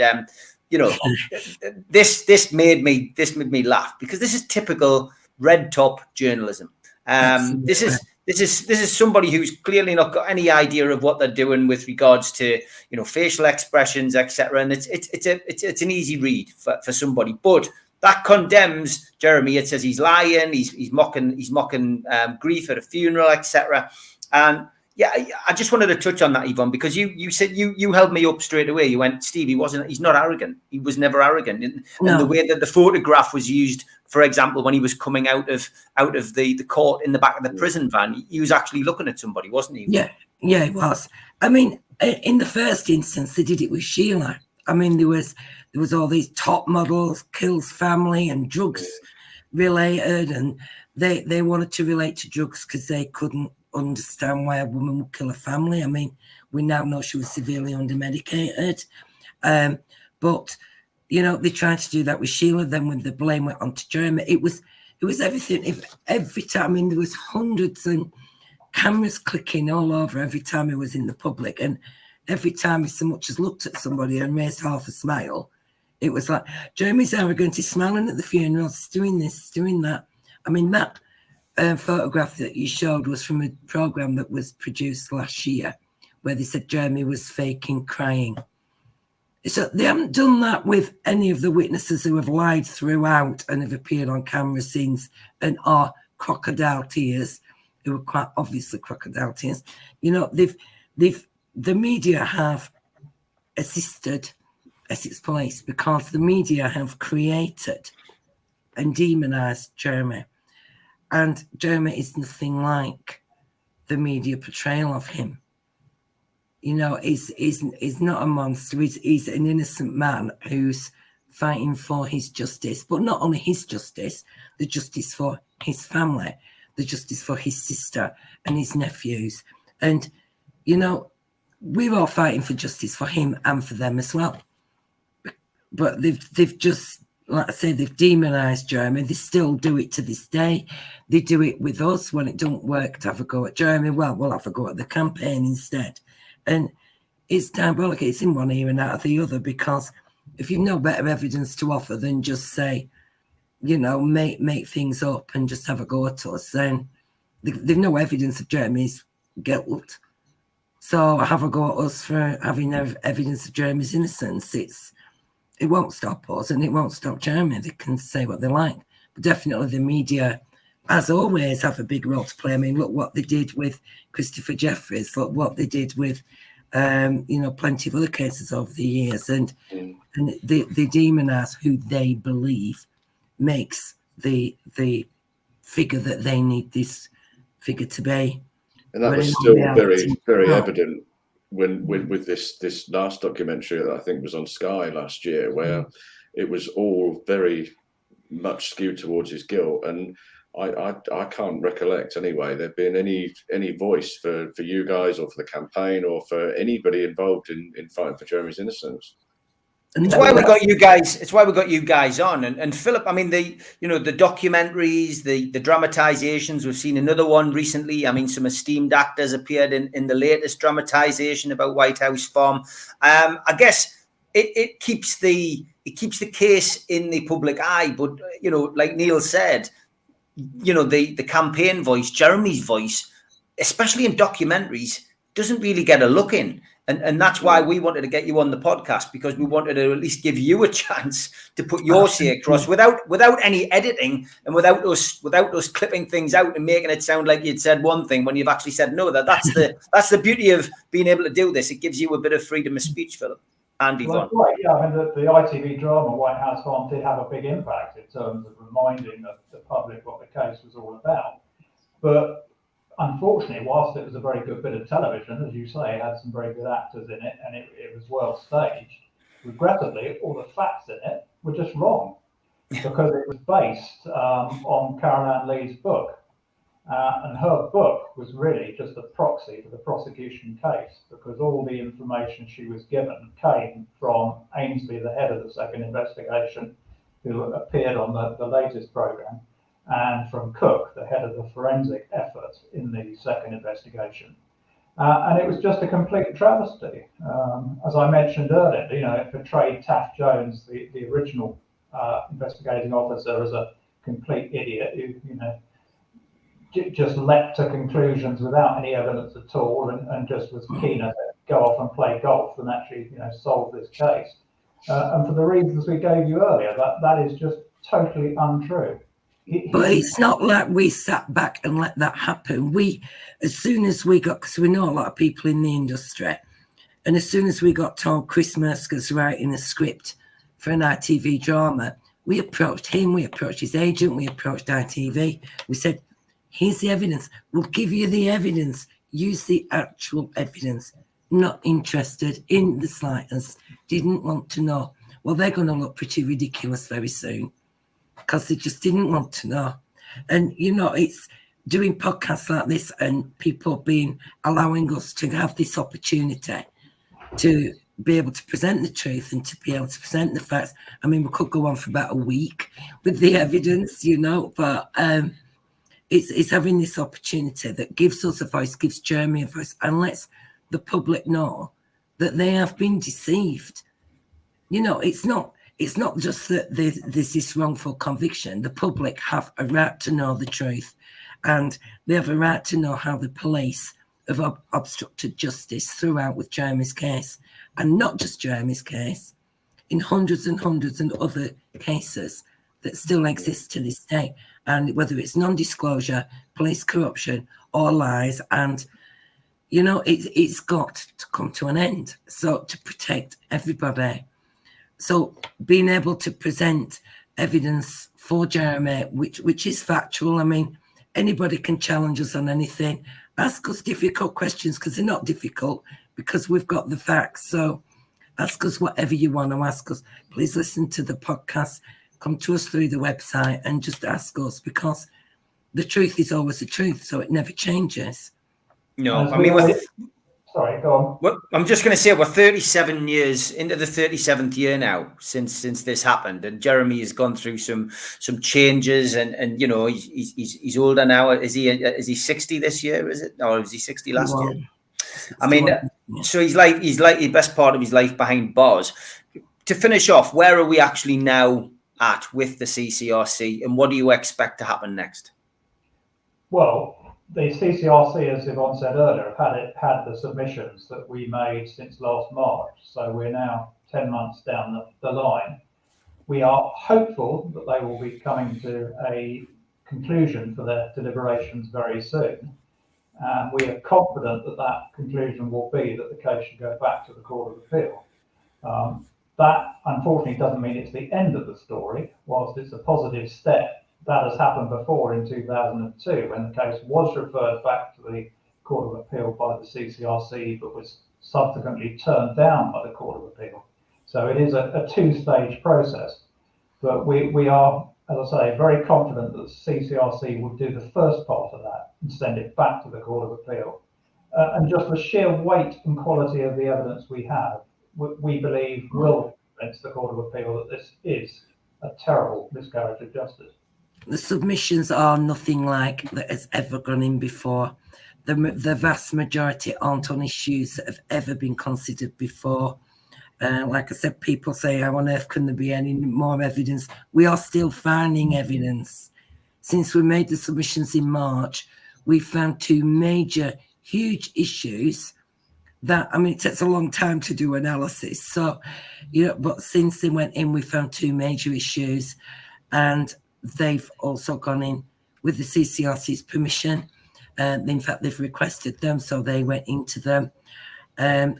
Speaker 1: this made me laugh, because this is typical red top journalism. This is somebody who's clearly not got any idea of what they're doing with regards to facial expressions, etc. And it's an easy read for somebody, but that condemns Jeremy. It says he's lying, he's mocking grief at a funeral, etc. And yeah, I just wanted to touch on that, Yvonne, because you said you held me up straight away. You went, Steve, he's not arrogant. He was never arrogant. And the way that the photograph was used, for example, when he was coming out of the court in the back of the prison van, he was actually looking at somebody, wasn't he?
Speaker 3: Yeah, it was. I mean, in the first instance, they did it with Sheila. I mean, there was all these top models, Kills family and drugs related, and they wanted to relate to drugs because they couldn't understand why a woman would kill a family. I mean, we now know she was severely under-medicated. But, they tried to do that with Sheila. Then when the blame went on to Jeremy, it was everything. Every time, I mean, there was hundreds and cameras clicking all over every time he was in the public. And every time he so much as looked at somebody and raised half a smile, it was like, Jeremy's arrogant, he's smiling at the funerals, doing this, doing that. I mean, that photograph that you showed was from a program that was produced last year, where they said Jeremy was faking crying. So they haven't done that with any of the witnesses who have lied throughout and have appeared on camera scenes and are crocodile tears, who were quite obviously crocodile tears. The media have assisted Essex Police because the media have created and demonized Jeremy. And Jeremy is nothing like the media portrayal of him. He's not a monster. He's an innocent man who's fighting for his justice, but not only his justice, the justice for his family, the justice for his sister and his nephews. And, we're all fighting for justice for him and for them as well. But they've just, like I say, they've demonized Jeremy. They still do it to this day. They do it with us when it don't work to have a go at Jeremy. Well, we'll have a go at the campaign instead. And it's diabolical. It's in one ear and out of the other, because if you've no better evidence to offer than just say, make things up and just have a go at us, then they've no evidence of Jeremy's guilt. So have a go at us for having no evidence of Jeremy's innocence. It won't stop us, and it won't stop Jeremy. They can say what they like. But definitely the media, as always, have a big role to play. I mean, look what they did with Christopher Jeffries. Look what they did with, plenty of other cases over the years. And they demonize who they believe makes the figure that they need this figure to be.
Speaker 4: And that was still very evident when with this last documentary that I think was on Sky last year, where it was all very much skewed towards his guilt. And I can't recollect anyway there being any voice for you guys or for the campaign or for anybody involved in fighting for Jeremy's innocence.
Speaker 1: It's why we got you guys. It's why we got you guys on. And Philip, I mean, the documentaries, the dramatizations. We've seen another one recently. I mean, some esteemed actors appeared in the latest dramatization about White House Farm. I guess it keeps the case in the public eye. But like Neil said, the campaign voice, Jeremy's voice, especially in documentaries, doesn't really get a look in. And that's why we wanted to get you on the podcast, because we wanted to at least give you a chance to put your say across without any editing and without us clipping things out and making it sound like you'd said one thing when you've actually said no. That's the beauty of being able to do this. It gives you a bit of freedom of speech, Philip and Yvonne.
Speaker 2: Well, right, yeah, I mean, the ITV drama White House Farm did have a big impact in terms of reminding the public what the case was all about. But unfortunately, whilst it was a very good bit of television, as you say, it had some very good actors in it, and it was well staged, regrettably, all the facts in it were just wrong, because it was based on Caroline Lee's book. And her book was really just a proxy for the prosecution case, because all the information she was given came from Ainsley, the head of the second investigation, who appeared on the latest programme, and from Cook, the head of the forensic effort in the second investigation. And it was just a complete travesty. As I mentioned earlier, it portrayed Taft Jones, the original investigating officer, as a complete idiot who, just leapt to conclusions without any evidence at all, and just was keener to go off and play golf than actually, solve this case. And for the reasons we gave you earlier, that is just totally untrue.
Speaker 3: But it's not like we sat back and let that happen. As soon as we got, because we know a lot of people in the industry, and as soon as we got told Chris Mercer's writing a script for an ITV drama, we approached him, we approached his agent, we approached ITV. We said, here's the evidence. We'll give you the evidence. Use the actual evidence. Not interested in the slightest. Didn't want to know. Well, they're going to look pretty ridiculous very soon, because they just didn't want to know. And, it's doing podcasts like this and people allowing us to have this opportunity to be able to present the truth and to be able to present the facts. I mean, we could go on for about a week with the evidence, but it's having this opportunity that gives us a voice, gives Jeremy a voice, and lets the public know that they have been deceived. It's not just that there's this wrongful conviction. The public have a right to know the truth, and they have a right to know how the police have obstructed justice throughout with Jeremy's case, and not just Jeremy's case, in hundreds and hundreds and other cases that still exist to this day. And whether it's non-disclosure, police corruption, or lies, and it's got to come to an end. So to protect everybody. So being able to present evidence for Jeremy, which is factual. I mean, anybody can challenge us on anything. Ask us difficult questions, because they're not difficult, because we've got the facts. So ask us whatever you want to ask us. Please listen to the podcast. Come to us through the website and just ask us, because the truth is always the truth, so it never changes.
Speaker 1: No, I mean,
Speaker 2: sorry, go on.
Speaker 1: Well, I'm just going to say we're 37 years into the 37th year now since this happened, and Jeremy has gone through some changes, and he's older now. Is he 60 this year? Is it, or was he 60 last year? I mean, so he's like the best part of his life behind bars. To finish off, where are we actually now at with the CCRC, and what do you expect to happen next?
Speaker 2: Well, the CCRC, as Yvonne said earlier, have had the submissions that we made since last March. So we're now 10 months down the line. We are hopeful that they will be coming to a conclusion for their deliberations very soon. We are confident that conclusion will be that the case should go back to the Court of Appeal. That, unfortunately, doesn't mean it's the end of the story. Whilst it's a positive step, that has happened before in 2002, when the case was referred back to the Court of Appeal by the CCRC, but was subsequently turned down by the Court of Appeal. So it is a two-stage process. But we are, as I say, very confident that the CCRC will do the first part of that and send it back to the Court of Appeal. And just the sheer weight and quality of the evidence we have, we believe will convince the Court of Appeal that this is a terrible miscarriage of justice.
Speaker 3: The submissions are nothing like that has ever gone in before. The vast majority aren't on issues that have ever been considered before. Like I said, people say, how on earth can there be any more evidence? We are still finding evidence. Since we made the submissions in March, we found two major, huge issues that, I mean, it takes a long time to do analysis. So, but since they went in, we found two major issues, and they've also gone in with the CCRC's permission. In fact, they've requested them, so they went into them.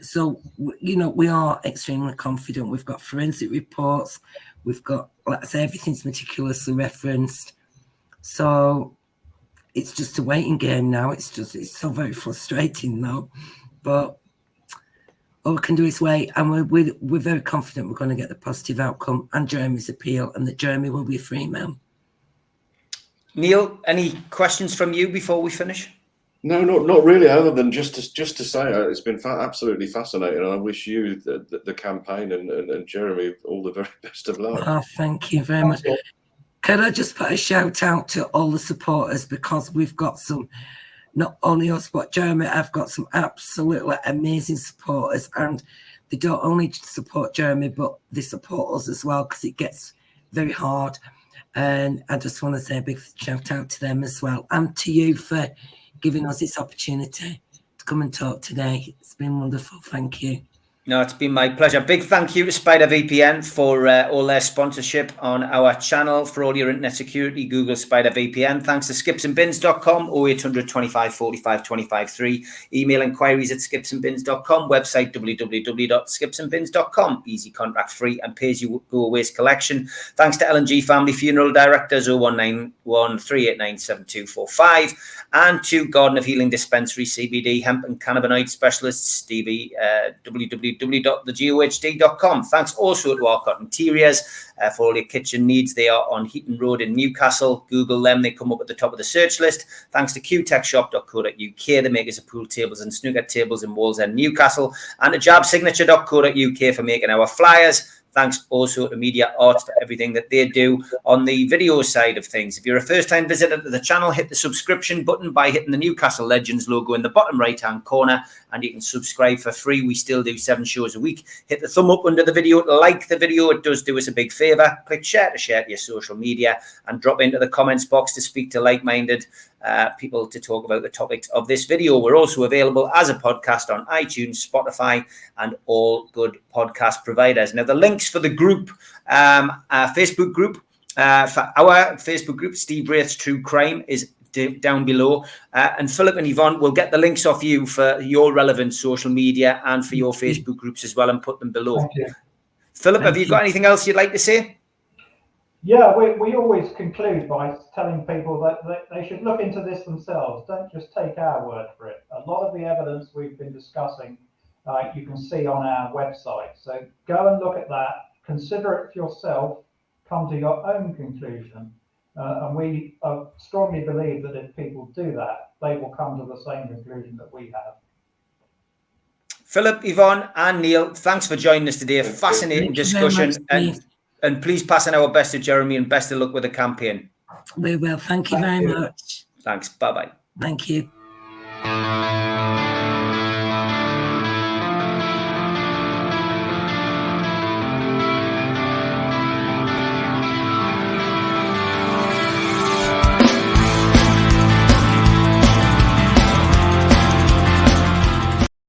Speaker 3: So, we are extremely confident. We've got forensic reports. We've got, like I say, everything's meticulously referenced. So it's just a waiting game now. It's so very frustrating though. But all we can do is wait, and we're very confident we're going to get the positive outcome and Jeremy's appeal, and that Jeremy will be a free man.
Speaker 1: Neil, any questions from you before we finish?
Speaker 4: No, not really, other than just to say it's been absolutely fascinating, and I wish you, the campaign, and Jeremy all the very best of luck.
Speaker 3: Oh, thank you very much. Can I just put a shout out to all the supporters, because we've got some, not only us, but Jeremy, I've got some absolutely amazing supporters, and they don't only support Jeremy, but they support us as well, because it gets very hard. And I just want to say a big shout out to them as well, and to you for giving us this opportunity to come and talk today. It's been wonderful. Thank you.
Speaker 1: No, it's been my pleasure. Big thank you to Spider VPN for all their sponsorship on our channel. For all your internet security, Google Spider VPN. Thanks to skipsandbins.com, 0800 25 45 25 3. Email inquiries at skipsandbins.com. Website www.skipsandbins.com. Easy, contract free, and pay-as-you-go waste collection. Thanks to L&G Family Funeral Directors, 0191 389 7245. And to Garden of Healing Dispensary, CBD, Hemp and Cannabinoid Specialists, Stevie, www.thegohd.com. Thanks also to Arcot Interiors for all your kitchen needs. They are on Heaton Road in Newcastle. Google them, they come up at the top of the search list. Thanks to qtechshop.co.uk, the makers of pool tables and snooker tables in Wallsend, Newcastle, and to jabsignature.co.uk for making our flyers. Thanks also to Media Arts for everything that they do on the video side of things. If you're a first-time visitor to the channel, hit the subscription button by hitting the Newcastle Legends logo in the bottom right-hand corner, and you can subscribe for free. We still do 7 shows a week. Hit the thumb up under the video to like the video. It does do us a big favour. Click share to your social media, and drop into the comments box to speak to like-minded people to talk about the topics of this video. We're also available as a podcast on iTunes, Spotify, and all good podcast providers. Now, the links for the group, Facebook group, for our Facebook group, Steve Wraith's True Crime, is down below. And Philip and Yvonne will get the links off you for your relevant social media and for your Facebook groups as well, and put them below.
Speaker 2: Thank you.
Speaker 1: Philip, have you got anything else you'd like to say?
Speaker 2: Yeah, we always conclude by telling people that they should look into this themselves. Don't just take our word for it. A lot of the evidence we've been discussing, you can see on our website. So go and look at that, consider it for yourself, come to your own conclusion. And we strongly believe that if people do that, they will come to the same conclusion that we have.
Speaker 1: Philip, Yvonne, and Neil, thanks for joining us today. Fascinating discussion. And please pass on our best to Jeremy, and best of luck with the campaign.
Speaker 3: We will. Thank you very much.
Speaker 1: Thanks. Bye-bye.
Speaker 3: Thank you.